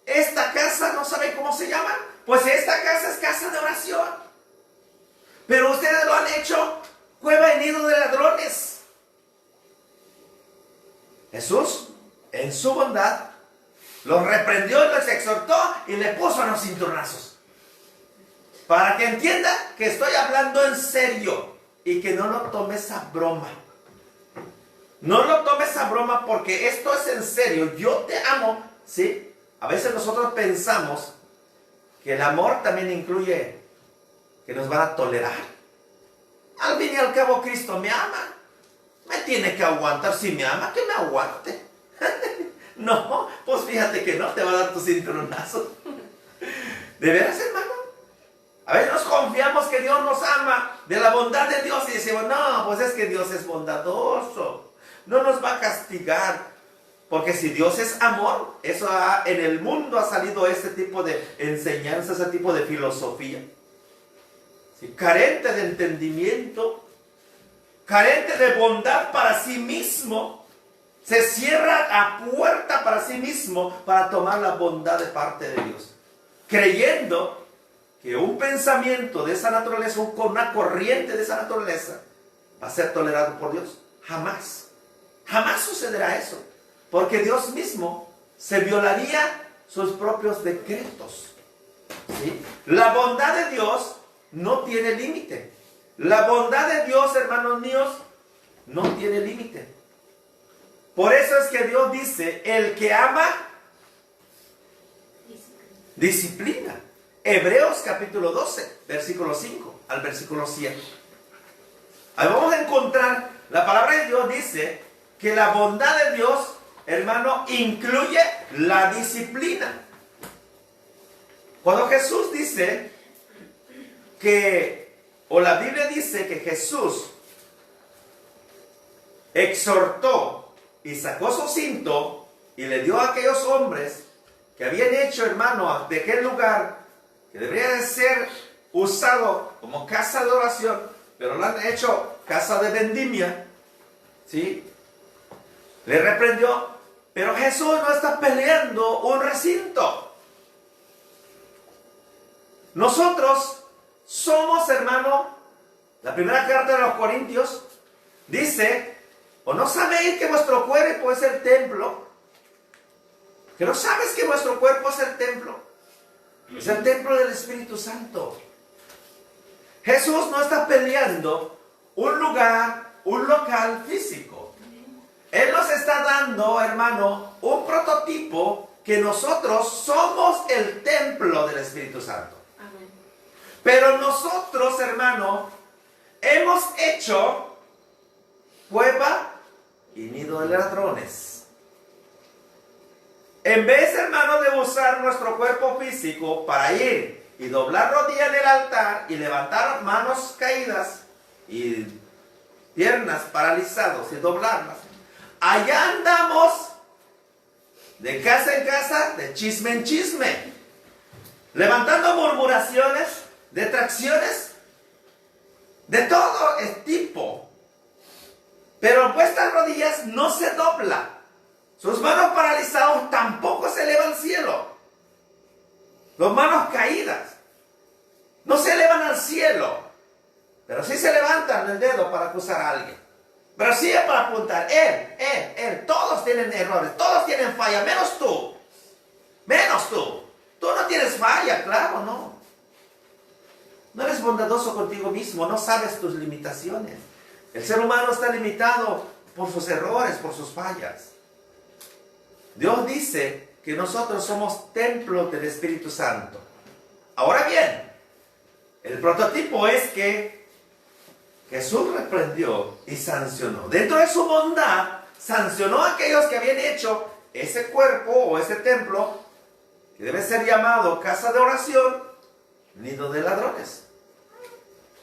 esta casa, ¿no saben cómo se llama? Pues esta casa es casa de oración. Pero ustedes lo han hecho cueva y nido de ladrones. Jesús, en su bondad, los reprendió y los exhortó y le puso a los cinturonazos. Para que entienda que estoy hablando en serio y que no lo tomes a broma. No lo tomes a broma porque esto es en serio. Yo te amo, ¿sí? A veces nosotros pensamos que el amor también incluye que nos van a tolerar. Al fin y al cabo Cristo me ama. Me tiene que aguantar. Si me ama, que me aguante. No, pues fíjate que no te va a dar tu cinturonazo. ¿De veras, hermano? A veces nos confiamos que Dios nos ama, de la bondad de Dios, y decimos, no, pues es que Dios es bondadoso, no nos va a castigar. Porque si Dios es amor, en el mundo ha salido ese tipo de enseñanza, ese tipo de filosofía. ¿Sí? Carente de entendimiento, carente de bondad para sí mismo, se cierra a puerta para sí mismo para tomar la bondad de parte de Dios, creyendo que un pensamiento de esa naturaleza, una corriente de esa naturaleza, va a ser tolerado por Dios. Jamás, jamás sucederá eso, porque Dios mismo se violaría sus propios decretos. ¿Sí? La bondad de Dios no tiene límite. La bondad de Dios, hermanos míos, no tiene límite. Por eso es que Dios dice, el que ama, disciplina. Hebreos capítulo 12, versículo 5 al versículo 7. Ahí vamos a encontrar, la palabra de Dios dice que la bondad de Dios, hermano, incluye la disciplina. Cuando Jesús dice o la Biblia dice que Jesús exhortó y sacó su cinto y le dio a aquellos hombres que habían hecho, hermano, de aquel lugar que debería de ser usado como casa de oración, pero lo han hecho casa de vendimia, ¿sí? Le reprendió, pero Jesús no está peleando un recinto. Nosotros somos, hermano, la primera carta de los Corintios dice, ¿o no sabéis que vuestro cuerpo es el templo? ¿Que no sabes que vuestro cuerpo es el templo? Es el templo del Espíritu Santo. Jesús no está peleando un lugar, un local físico. Él nos está dando, hermano, un prototipo que nosotros somos el templo del Espíritu Santo. Amén. Pero nosotros, hermano, hemos hecho cueva y nido de ladrones. En vez, hermano, de usar nuestro cuerpo físico para ir y doblar rodillas en el altar y levantar manos caídas y piernas paralizadas y doblarlas, allá andamos de casa en casa, de chisme en chisme, levantando murmuraciones, detracciones, de todo tipo. Pero vuestras rodillas no se doblan. Sus manos paralizados tampoco se elevan al cielo. Las manos caídas no se elevan al cielo, pero sí se levantan el dedo para acusar a alguien. Pero sí es para apuntar, él. Todos tienen errores, todos tienen falla, menos tú. Menos tú. Tú no tienes falla, claro, no. No eres bondadoso contigo mismo, no sabes tus limitaciones. El ser humano está limitado por sus errores, por sus fallas. Dios dice que nosotros somos templo del Espíritu Santo. Ahora bien, el prototipo es que Jesús reprendió y sancionó. Dentro de su bondad, sancionó a aquellos que habían hecho ese cuerpo o ese templo, que debe ser llamado casa de oración, nido de ladrones.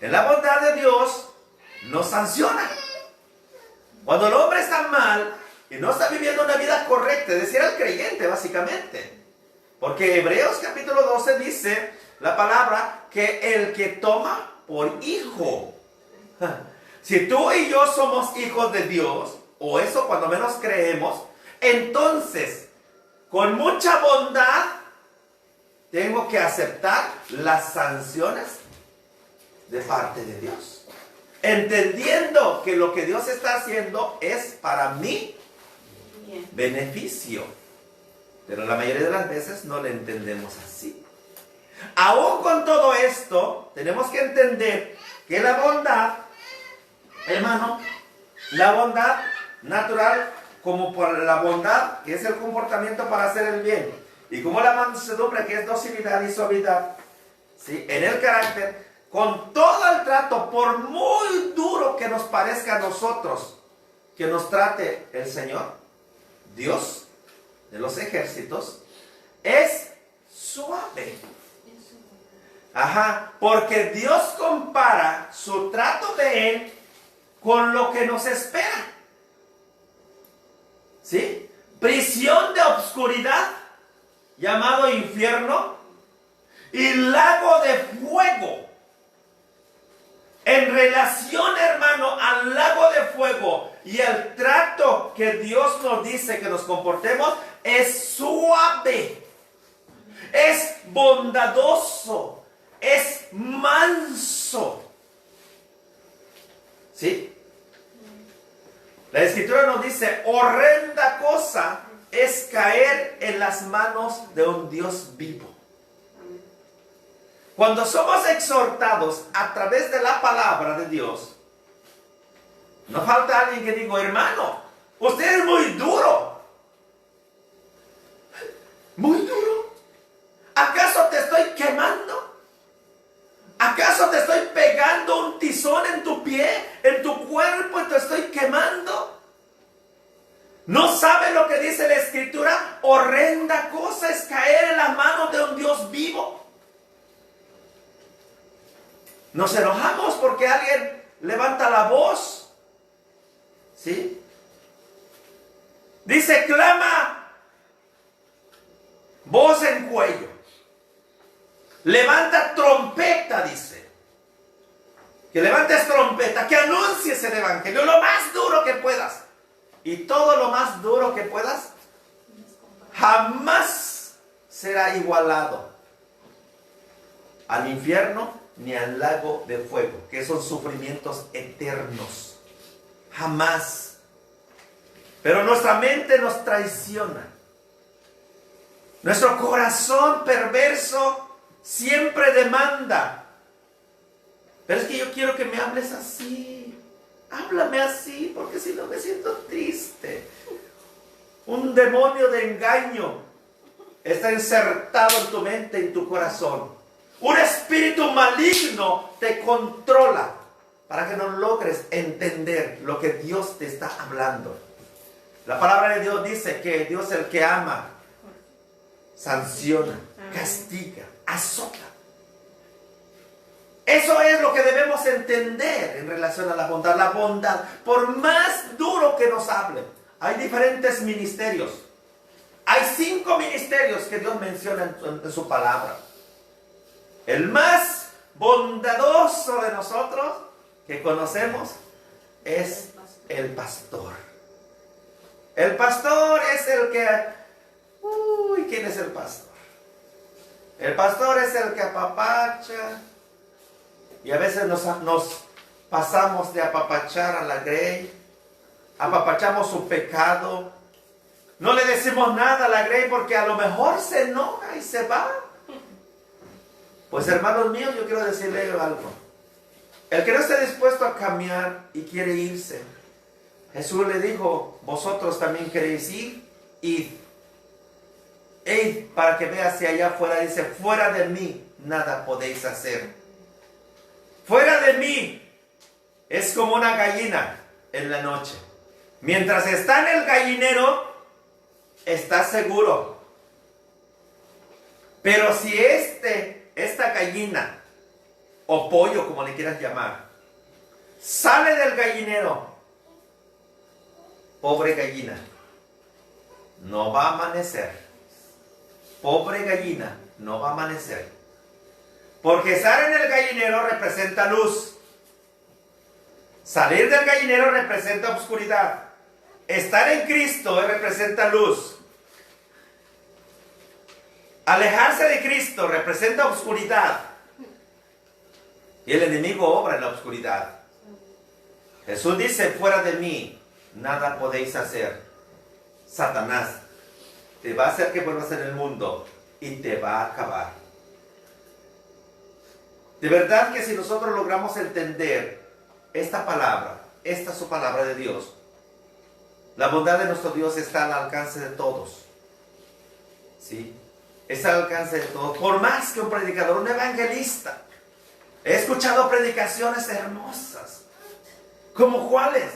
En la bondad de Dios, nos sanciona. Cuando el hombre está mal y no está viviendo una vida correcta, es decir, el creyente básicamente. Porque Hebreos capítulo 12 dice la palabra que el que toma por hijo. Si tú y yo somos hijos de Dios, o eso cuando menos creemos, entonces con mucha bondad tengo que aceptar las sanciones de parte de Dios, entendiendo que lo que Dios está haciendo es para mi beneficio. Pero la mayoría de las veces no le entendemos así. Aún con todo esto, tenemos que entender que la bondad, hermano, la bondad natural, como por la bondad, que es el comportamiento para hacer el bien, y como la mansedumbre, que es docilidad y suavidad, ¿sí?, en el carácter, con todo el trato, por muy duro que nos parezca a nosotros, que nos trate el Señor, Dios de los ejércitos, es suave. Ajá, porque Dios compara su trato de Él con lo que nos espera. ¿Sí? Prisión de obscuridad, llamado infierno, y lago de fuego. En relación, hermano, al lago de fuego y el trato que Dios nos dice que nos comportemos, es suave, es bondadoso, es manso. ¿Sí? La Escritura nos dice, horrenda cosa es caer en las manos de un Dios vivo. Cuando somos exhortados a través de la palabra de Dios, no falta alguien que diga, hermano, usted es muy duro. ¿Muy duro? ¿Acaso te estoy quemando? ¿Acaso te estoy pegando un tizón en tu pie, en tu cuerpo y te estoy quemando? ¿No sabe lo que dice la Escritura? Horrenda cosa es caer en las manos de un Dios vivo. Nos enojamos porque alguien levanta la voz. ¿Sí? Dice, clama, voz en cuello. Levanta trompeta, dice. Que levantes trompeta, que anuncies el evangelio, lo más duro que puedas. Y todo lo más duro que puedas, jamás será igualado al infierno ni al lago de fuego, que son sufrimientos eternos. Jamás. Pero nuestra mente nos traiciona. Nuestro corazón perverso siempre demanda. Pero es que yo quiero que me hables así. Háblame así, porque si no me siento triste. Un demonio de engaño está insertado en tu mente, en tu corazón. Un espíritu maligno te controla para que no logres entender lo que Dios te está hablando. La palabra de Dios dice que Dios es el que ama, sanciona, castiga, azota. Eso es lo que debemos entender en relación a la bondad. La bondad, por más duro que nos hable, hay diferentes ministerios. Hay 5 ministerios que Dios menciona en su palabra. El más bondadoso de nosotros que conocemos es el pastor. El pastor es el que... ¿quién es el pastor? El pastor es el que apapacha. Y a veces nos pasamos de apapachar a la Grey. Apapachamos su pecado. No le decimos nada a la Grey porque a lo mejor se enoja y se va. Pues hermanos míos, yo quiero decirle algo. El que no esté dispuesto a cambiar y quiere irse, Jesús le dijo, vosotros también queréis ir, id. Id para que vea hacia allá afuera, dice, fuera de mí nada podéis hacer. Fuera de mí es como una gallina en la noche. Mientras está en el gallinero, está seguro. Pero si esta gallina, o pollo como le quieras llamar, sale del gallinero, pobre gallina, no va a amanecer. Pobre gallina, no va a amanecer. Porque estar en el gallinero representa luz. Salir del gallinero representa oscuridad. Estar en Cristo representa luz. Alejarse de Cristo representa oscuridad. Y el enemigo obra en la oscuridad. Jesús dice, fuera de mí nada podéis hacer. Satanás te va a hacer que vuelvas en el mundo y te va a acabar. De verdad que si nosotros logramos entender esta palabra, esta es su palabra de Dios, la bondad de nuestro Dios está al alcance de todos. ¿Sí? Está al alcance de todos. Por más que un predicador, un evangelista, he escuchado predicaciones hermosas. ¿Como cuáles?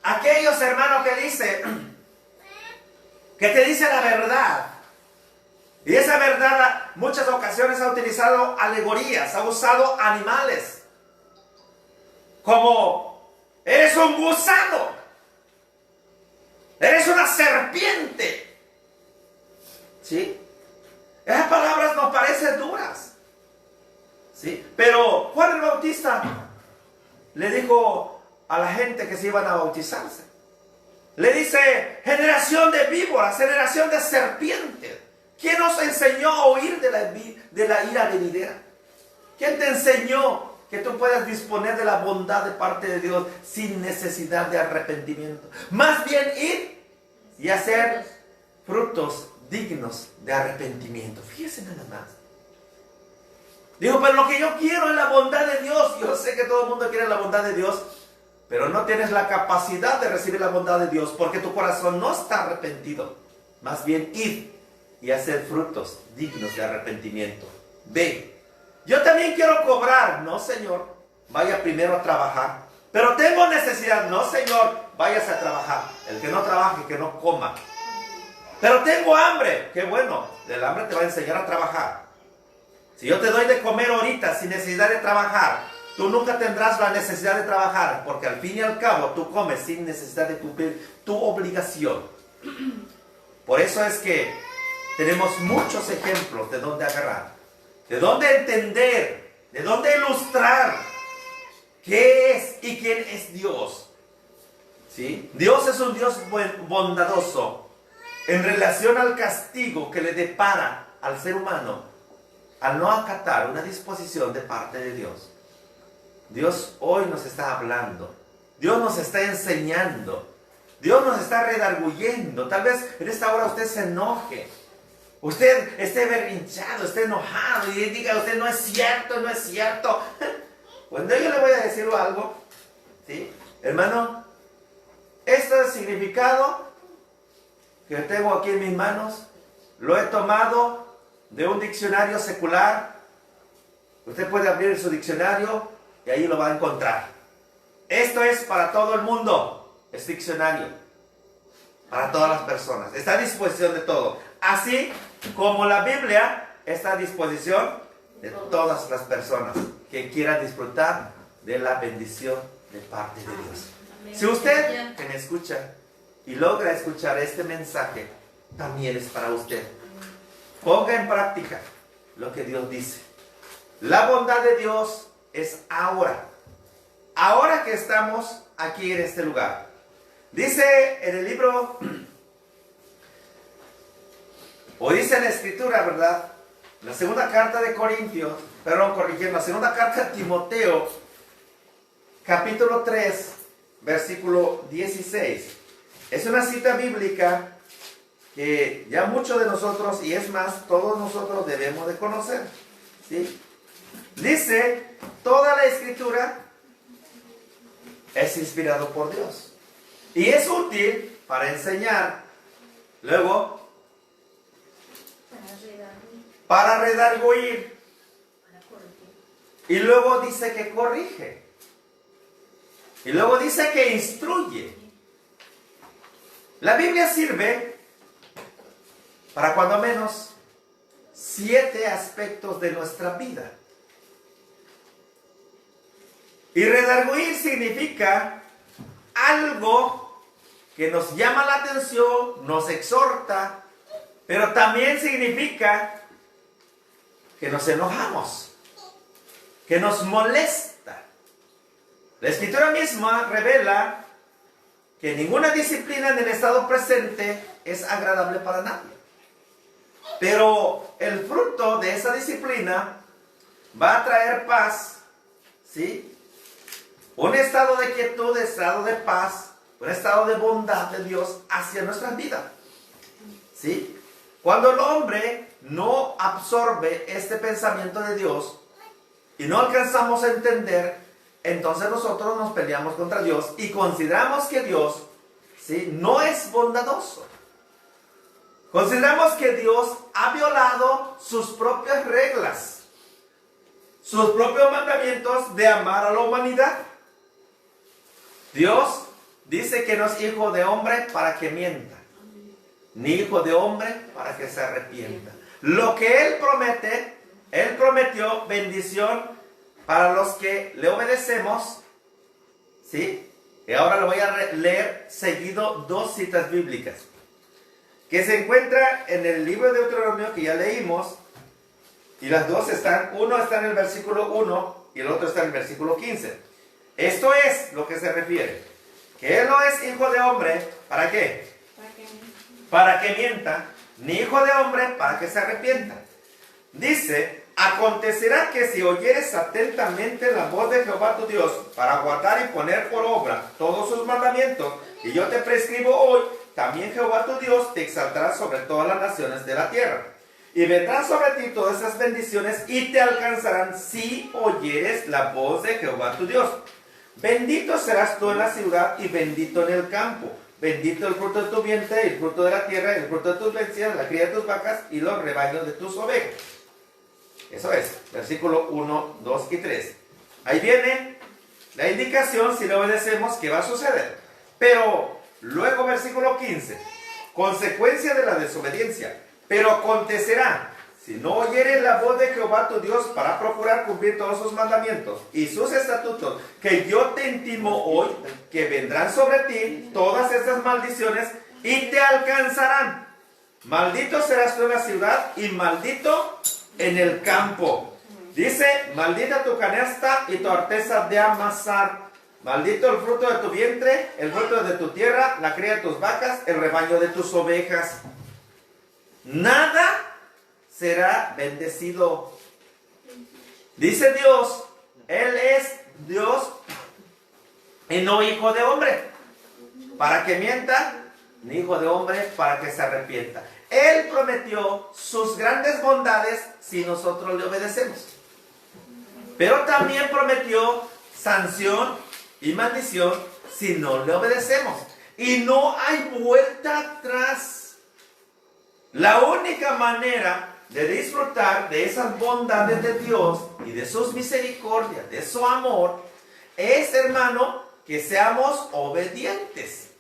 Aquellos hermanos que te dice la verdad. Y esa verdad muchas ocasiones ha utilizado alegorías, ha usado animales. Como, eres un gusano, eres una serpiente. ¿Sí? Esas palabras nos parecen duras. ¿Sí? Pero Juan el Bautista le dijo a la gente que se iban a bautizarse. Le dice, generación de víboras, generación de serpientes. ¿Quién nos enseñó a huir de la ira venidera? ¿Quién te enseñó que tú puedas disponer de la bondad de parte de Dios sin necesidad de arrepentimiento? Más bien ir y hacer frutos dignos de arrepentimiento. Fíjese nada más. Dijo, pero lo que yo quiero es la bondad de Dios. Yo sé que todo el mundo quiere la bondad de Dios, pero no tienes la capacidad de recibir la bondad de Dios porque tu corazón no está arrepentido. Más bien ir y hacer frutos dignos de arrepentimiento. Ve, yo también quiero cobrar. No, Señor, vaya primero a trabajar. Pero tengo necesidad. No, Señor, vayas a trabajar. El que no trabaje, que no coma. Pero tengo hambre. Qué bueno, el hambre te va a enseñar a trabajar. Si yo te doy de comer ahorita sin necesidad de trabajar, tú nunca tendrás la necesidad de trabajar, porque al fin y al cabo tú comes sin necesidad de cumplir tu obligación. Por eso es que tenemos muchos ejemplos de dónde agarrar, de dónde entender, de dónde ilustrar qué es y quién es Dios. ¿Sí? Dios es un Dios bondadoso en relación al castigo que le depara al ser humano al no acatar una disposición de parte de Dios. Dios hoy nos está hablando. Dios nos está enseñando. Dios nos está redarguyendo. Tal vez en esta hora usted se enoje. Usted esté berrinchado, esté enojado y diga, usted no es cierto, no es cierto. Cuando yo le voy a decir algo, ¿sí? Hermano, este significado que tengo aquí en mis manos, lo he tomado de un diccionario secular. Usted puede abrir su diccionario y ahí lo va a encontrar. Esto es para todo el mundo. Es diccionario para todas las personas. Está a disposición de todo. Así como la Biblia está a disposición de todas las personas que quieran disfrutar de la bendición de parte de Dios. Si usted que me escucha y logra escuchar este mensaje, también es para usted. Ponga en práctica lo que Dios dice. La bondad de Dios es ahora. Ahora que estamos aquí en este lugar. Dice en el libro, o dice en la escritura, ¿verdad? La segunda carta de Corintios, la segunda carta de Timoteo, capítulo 3, versículo 16. Es una cita bíblica que ya muchos de nosotros, y es más, todos nosotros debemos de conocer. ¿Sí? Dice, toda la escritura es inspirado por Dios. Y es útil para enseñar. Luego, para redarguir. Y luego dice que corrige. Y luego dice que instruye. La Biblia sirve para cuando menos 7 aspectos de nuestra vida. Y redarguir significa algo que nos llama la atención, nos exhorta, pero también significa que nos enojamos, que nos molesta. La Escritura misma revela que ninguna disciplina en el estado presente es agradable para nadie. Pero el fruto de esa disciplina va a traer paz, ¿sí? Un estado de quietud, un estado de paz, un estado de bondad de Dios hacia nuestras vidas, ¿sí? Cuando el hombre no absorbe este pensamiento de Dios y no alcanzamos a entender, entonces nosotros nos peleamos contra Dios y consideramos que Dios, ¿sí?, no es bondadoso. Consideramos que Dios ha violado sus propias reglas, sus propios mandamientos de amar a la humanidad. Dios dice que no es hijo de hombre para que mienta, ni hijo de hombre para que se arrepienta. Lo que Él prometió bendición para los que le obedecemos, ¿sí? Y ahora le voy a leer seguido dos citas bíblicas que se encuentran en el libro de Deuteronomio que ya leímos, y las dos uno está en el versículo 1 y el otro está en el versículo 15. Esto es lo que se refiere, que Él no es hijo de hombre, ¿para qué? Para que mienta, ni hijo de hombre para que se arrepienta. Dice: acontecerá que si oyeres atentamente la voz de Jehová tu Dios para guardar y poner por obra todos sus mandamientos, y yo te prescribo hoy, también Jehová tu Dios te exaltará sobre todas las naciones de la tierra. Y vendrán sobre ti todas esas bendiciones y te alcanzarán si oyeres la voz de Jehová tu Dios. Bendito serás tú en la ciudad y bendito en el campo. Bendito el fruto de tu vientre, el fruto de la tierra, el fruto de tus bestias, la cría de tus vacas y los rebaños de tus ovejas. Eso es, versículo 1, 2 y 3. Ahí viene la indicación, si le obedecemos, qué va a suceder. Pero luego versículo 15, consecuencia de la desobediencia. Pero acontecerá, si no oyeres la voz de Jehová tu Dios para procurar cumplir todos sus mandamientos y sus estatutos, que yo te intimo hoy, que vendrán sobre ti todas estas maldiciones y te alcanzarán. Maldito serás tú en la ciudad y maldito en el campo. Dice: maldita tu canasta y tu arteza de amasar. Maldito el fruto de tu vientre, el fruto de tu tierra, la cría de tus vacas, el rebaño de tus ovejas. Nada será bendecido. Dice Dios, Él es Dios y no hijo de hombre, para que mienta, ni hijo de hombre, para que se arrepienta. Él prometió sus grandes bondades si nosotros le obedecemos. Pero también prometió sanción y maldición si no le obedecemos. Y no hay vuelta atrás. La única manera de disfrutar de esas bondades de Dios y de sus misericordias, de su amor, es, hermano, que seamos obedientes.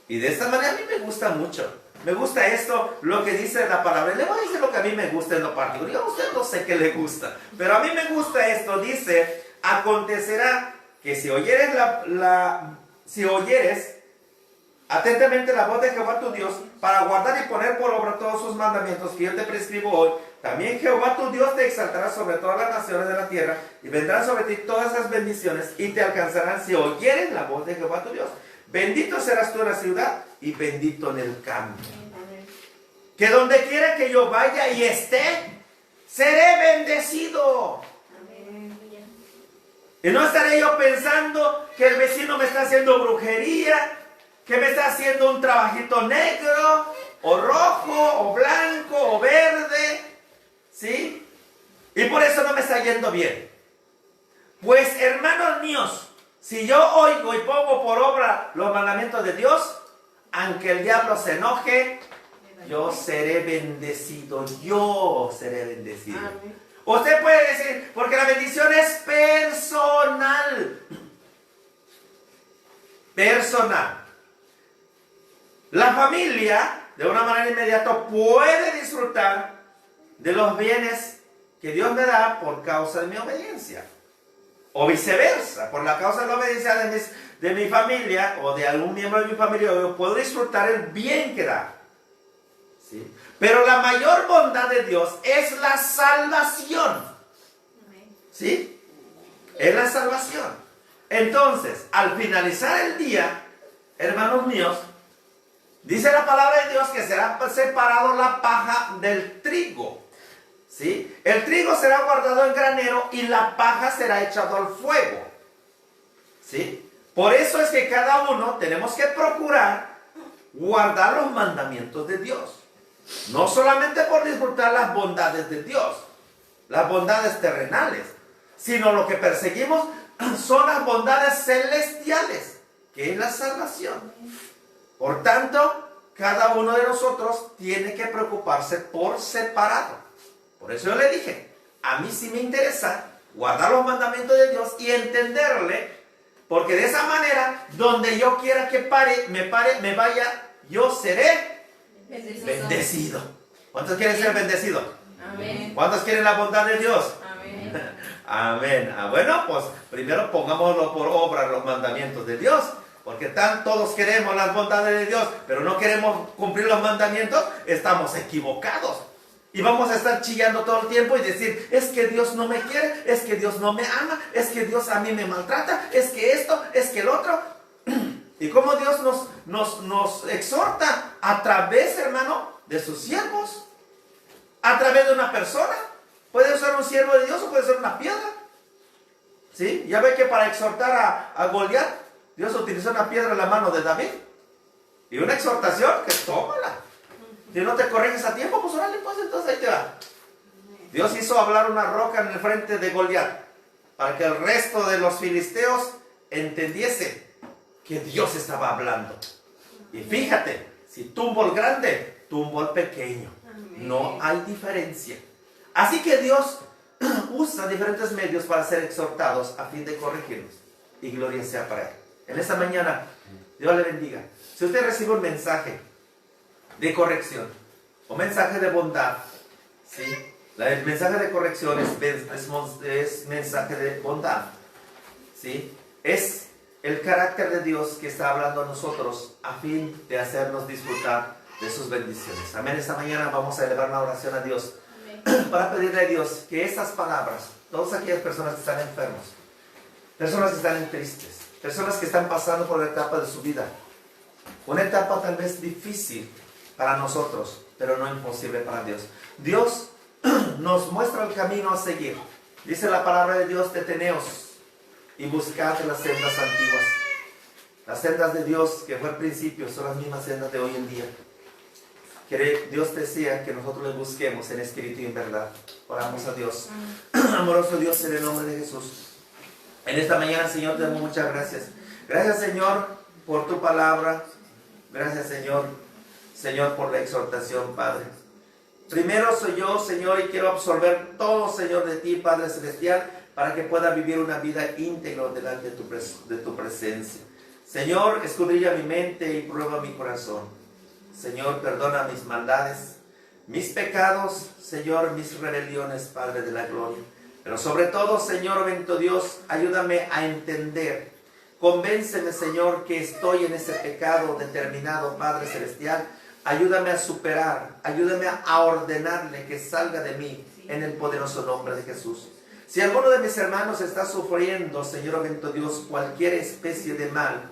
Y de esta manera a mí me gusta mucho. Me gusta esto, lo que dice la palabra. Le voy a decir lo que a mí me gusta en lo particular. Yo a usted no sé qué le gusta, pero a mí me gusta esto. Dice: acontecerá que si oyeres si oyeres atentamente la voz de Jehová tu Dios para guardar y poner por obra todos sus mandamientos que yo te prescribo hoy, también Jehová tu Dios te exaltará sobre todas las naciones de la tierra y vendrán sobre ti todas esas bendiciones y te alcanzarán si oyeres la voz de Jehová tu Dios. Bendito serás tú en la ciudad y bendito en el campo. Que donde quiera que yo vaya y esté, seré bendecido. Y no estaré yo pensando que el vecino me está haciendo brujería, que me está haciendo un trabajito negro, o rojo, o blanco, o verde, ¿sí? Y por eso no me está yendo bien. Pues, hermanos míos, si yo oigo y pongo por obra los mandamientos de Dios, aunque el diablo se enoje, yo seré bendecido. Yo seré bendecido. Usted puede decir, porque la bendición es personal. Personal. La familia, de una manera inmediata, puede disfrutar de los bienes que Dios me da por causa de mi obediencia. O viceversa, por la causa de la obediencia de mi familia o de algún miembro de mi familia, yo puedo disfrutar el bien que da. ¿Sí? Pero la mayor bondad de Dios es la salvación. ¿Sí? Es la salvación. Entonces, al finalizar el día, hermanos míos, dice la palabra de Dios que será separado la paja del trigo. ¿Sí? El trigo será guardado en granero y la paja será echado al fuego. ¿Sí? Por eso es que cada uno tenemos que procurar guardar los mandamientos de Dios. No solamente por disfrutar las bondades de Dios, las bondades terrenales, sino lo que perseguimos son las bondades celestiales, que es la salvación. Por tanto, cada uno de nosotros tiene que preocuparse por separado. Por eso yo le dije, a mí sí me interesa guardar los mandamientos de Dios y entenderle, porque de esa manera, donde yo quiera que me vaya, yo seré bendecido. ¿Cuántos quieren ser bendecidos? Amén. ¿Cuántos quieren la bondad de Dios? Amén. Amén. Bueno, pues primero pongámoslo por obra los mandamientos de Dios. Porque todos queremos las bondades de Dios, pero no queremos cumplir los mandamientos, estamos equivocados. Y vamos a estar chillando todo el tiempo y decir, es que Dios no me quiere, es que Dios no me ama, es que Dios a mí me maltrata, es que esto, es que el otro. Y cómo Dios nos exhorta a través, hermano, de sus siervos, a través de una persona. Puede ser un siervo de Dios o puede ser una piedra. ¿Sí? Ya ve que para exhortar a Goliat, Dios utilizó una piedra en la mano de David. Y una exhortación que tómala. Si no te corriges a tiempo, pues órale, pues entonces ahí te va. Dios hizo hablar una roca en el frente de Goliat para que el resto de los filisteos entendiese que Dios estaba hablando. Y fíjate, si tumbo el grande, tumbo el pequeño. No hay diferencia. Así que Dios usa diferentes medios para ser exhortados a fin de corregirnos. Y gloria sea para Él. En esta mañana, Dios le bendiga. Si usted recibe un mensaje de corrección o mensaje de bondad, ¿sí? El mensaje de corrección es mensaje de bondad, ¿sí? Es el carácter de Dios que está hablando a nosotros a fin de hacernos disfrutar de sus bendiciones. Amén. Esta mañana vamos a elevar una oración a Dios. Amén. Para pedirle a Dios que estas palabras, todas aquellas personas que están enfermos, personas que están tristes, personas que están pasando por la etapa de su vida, una etapa tal vez difícil para nosotros, pero no imposible para Dios. Dios nos muestra el camino a seguir. Dice la palabra de Dios, deteneos y buscad las sendas antiguas. Las sendas de Dios que fue al principio son las mismas sendas de hoy en día. Dios desea que nosotros le busquemos en espíritu y en verdad. Oramos a Dios. Amoroso Dios, en el nombre de Jesús. En esta mañana, Señor, te damos muchas gracias. Gracias, Señor, por tu palabra. Gracias, Señor. Señor, por la exhortación, Padre. Primero soy yo, Señor, y quiero absorber todo, Señor, de ti, Padre Celestial, para que pueda vivir una vida íntegra delante de tu presencia. Señor, escudriña mi mente y prueba mi corazón. Señor, perdona mis maldades, mis pecados, Señor, mis rebeliones, Padre de la gloria. Pero sobre todo, Señor, bendito Dios, ayúdame a entender. Convénceme, Señor, que estoy en ese pecado determinado, Padre Celestial. Ayúdame a superar, ayúdame a ordenarle que salga de mí en el poderoso nombre de Jesús. Si alguno de mis hermanos está sufriendo, Señor bendito Dios, cualquier especie de mal,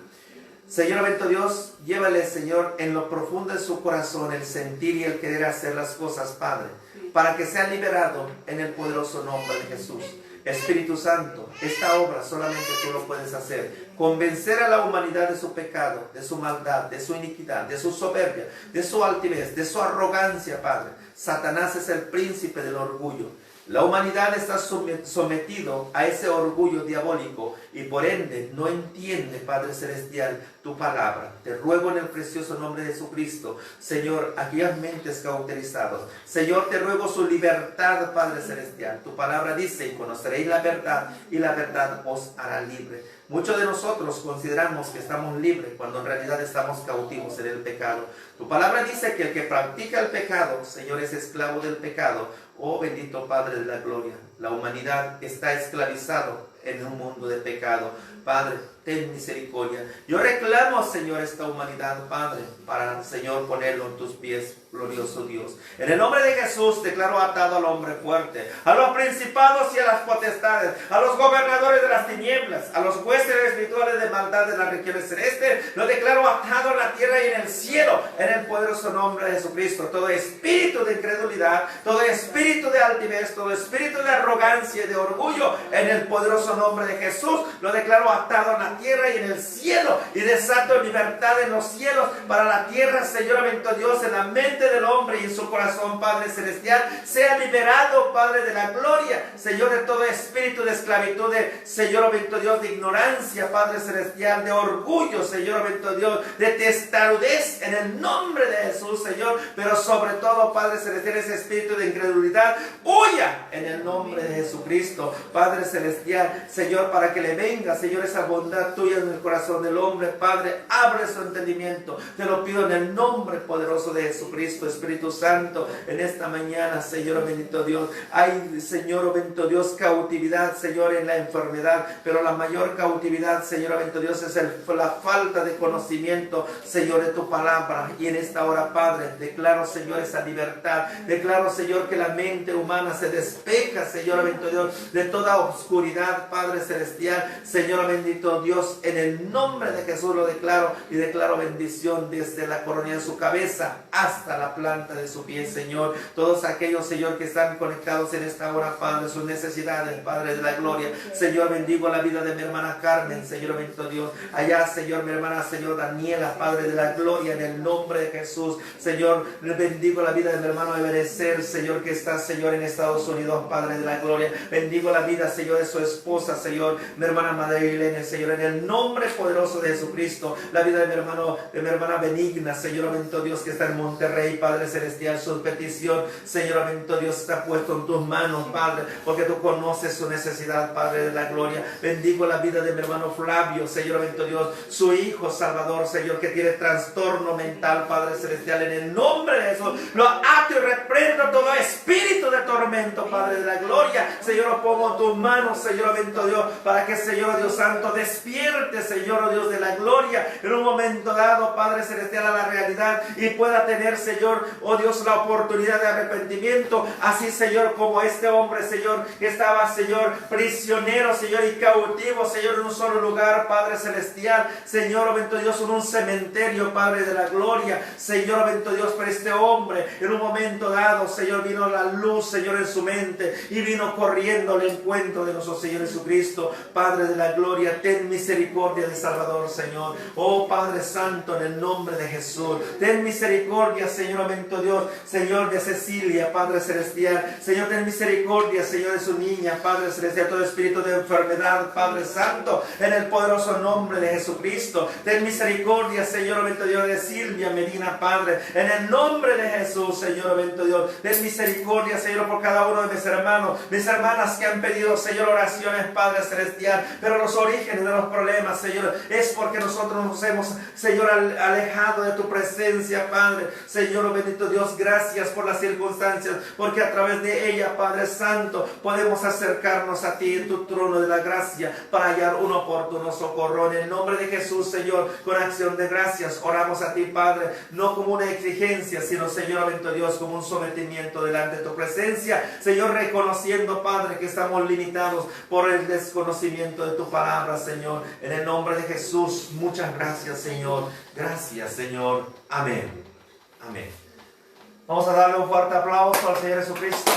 Señor bendito Dios, llévale, Señor, en lo profundo de su corazón el sentir y el querer hacer las cosas, Padre, para que sea liberado en el poderoso nombre de Jesús. Espíritu Santo, esta obra solamente tú lo puedes hacer. Convencer a la humanidad de su pecado, de su maldad, de su iniquidad, de su soberbia, de su altivez, de su arrogancia, Padre. Satanás es el príncipe del orgullo. La humanidad está sometido a ese orgullo diabólico y por ende no entiende, Padre Celestial, tu palabra. Te ruego en el precioso nombre de Jesucristo, Señor, aquellas mentes cauterizadas. Señor, te ruego su libertad, Padre Celestial. Tu palabra dice, y conoceréis la verdad, y la verdad os hará libre. Muchos de nosotros consideramos que estamos libres cuando en realidad estamos cautivos en el pecado. Tu palabra dice que el que practica el pecado, Señor, es esclavo del pecado. Oh bendito Padre de la gloria, la humanidad está esclavizado en un mundo de pecado. Padre, ten misericordia. Yo reclamo, Señor, esta humanidad, Padre, para, Señor, ponerlo en tus pies, glorioso Dios. En el nombre de Jesús declaro atado al hombre fuerte, a los principados y a las potestades, a los gobernadores de las tinieblas, a los jueces espirituales de maldad de las regiones celestes. Lo declaro atado en la tierra y en el cielo, en el poderoso nombre de Jesucristo. Todo espíritu de incredulidad, todo espíritu de altivez, todo espíritu de arrogancia y de orgullo, en el poderoso nombre de Jesús, lo declaro atado en la tierra y en el cielo, y desato libertad en los cielos para la tierra, Señor, bendito Dios, en la mente del hombre y en su corazón, Padre Celestial, sea liberado, Padre de la gloria, Señor, de todo espíritu de esclavitud, Señor, bendito Dios, de ignorancia, Padre Celestial, de orgullo, Señor, bendito Dios, de testarudez, en el nombre de Jesús, Señor, pero sobre todo, Padre Celestial, ese espíritu de incredulidad, huya en el nombre de Jesucristo, Padre Celestial, Señor, para que le venga, Señor, esa bondad voluntad tuya en el corazón del hombre. Padre, abre su entendimiento. Te lo pido en el nombre poderoso de Jesucristo. Espíritu Santo, en esta mañana, Señor bendito Dios, hay, Señor bendito Dios, cautividad, Señor, en la enfermedad, pero la mayor cautividad, Señor bendito Dios, es la falta de conocimiento, Señor, de tu palabra. Y en esta hora, Padre, declaro, Señor, esa libertad. Declaro, Señor, que la mente humana se despeja, Señor bendito Dios, de toda oscuridad, Padre celestial. Señor bendito Dios, en el nombre de Jesús lo declaro, y declaro bendición desde la coronilla de su cabeza hasta la planta de su pie, Señor. Todos aquellos, Señor, que están conectados en esta hora, Padre, sus necesidades, Padre de la gloria. Señor, bendigo la vida de mi hermana Carmen, Señor bendito Dios. Allá, Señor, mi hermana, Señor Daniela, Padre de la gloria, en el nombre de Jesús. Señor, bendigo la vida de mi hermano Ebenezer, Señor, que está, Señor, en Estados Unidos, Padre de la gloria. Bendigo la vida, Señor, de su esposa, Señor, mi hermana Madeleine, Señor, en el nombre poderoso de Jesucristo. La vida de mi hermana Benigna, Señor bendito Dios, que está en Monterrey, Padre celestial. Su petición, Señor bendito Dios, está puesto en tus manos, Padre, porque tú conoces su necesidad, Padre de la gloria. Bendigo la vida de mi hermano Flavio, Señor bendito Dios, su hijo Salvador, Señor, que tiene trastorno mental, Padre celestial. En el nombre de Jesús, lo ato y reprendo todo espíritu de tormento, Padre de la gloria. Señor, lo pongo en tus manos, Señor bendito Dios, para que, Señor Dios Santo, despierte, Señor Dios de la gloria, en un momento dado, Padre celestial, a la realidad, y pueda tener, Señor, oh Dios, la oportunidad de arrepentimiento. Así, Señor, como este hombre, Señor, que estaba, Señor, prisionero, Señor, y cautivo, Señor, en un solo lugar, Padre celestial. Señor bendito Dios, en un cementerio, Padre de la gloria. Señor bendito Dios, pero este hombre, en un momento dado, Señor, vino la luz, Señor, en su mente, y vino corriendo al encuentro de nuestro Señor Jesucristo. Padre de la gloria, ten misericordia de Salvador, Señor. Oh Padre Santo, en el nombre de Jesús, ten misericordia, Señor bendito Dios, Señor, de Cecilia, Padre celestial. Señor, ten misericordia, Señor, de su niña, Padre celestial. Todo espíritu de enfermedad, Padre Santo, en el poderoso nombre de Jesucristo. Ten misericordia, Señor bendito Dios, de Silvia Medina, Padre, en el nombre de Jesús, Señor bendito Dios. Ten misericordia, Señor, por cada uno de mis hermanos, mis hermanas que han pedido, Señor, oraciones, Padre celestial. Pero los orígenes de los problemas, Señor, es porque nosotros nos hemos, Señor, alejado de tu presencia, Padre. Señor bendito Dios, gracias por las circunstancias, porque a través de ella, Padre Santo, podemos acercarnos a ti en tu trono de la gracia para hallar un oportuno socorro. En el nombre de Jesús, Señor, con acción de gracias, oramos a ti, Padre, no como una exigencia, sino, Señor bendito Dios, como un sometimiento delante de tu presencia, Señor, reconociendo, Padre, que estamos limitados por el desconocimiento de tu palabra, Señor. En el nombre de Jesús, muchas gracias, Señor. Gracias, Señor. Amén. Amén. Vamos a darle un fuerte aplauso al Señor Jesucristo.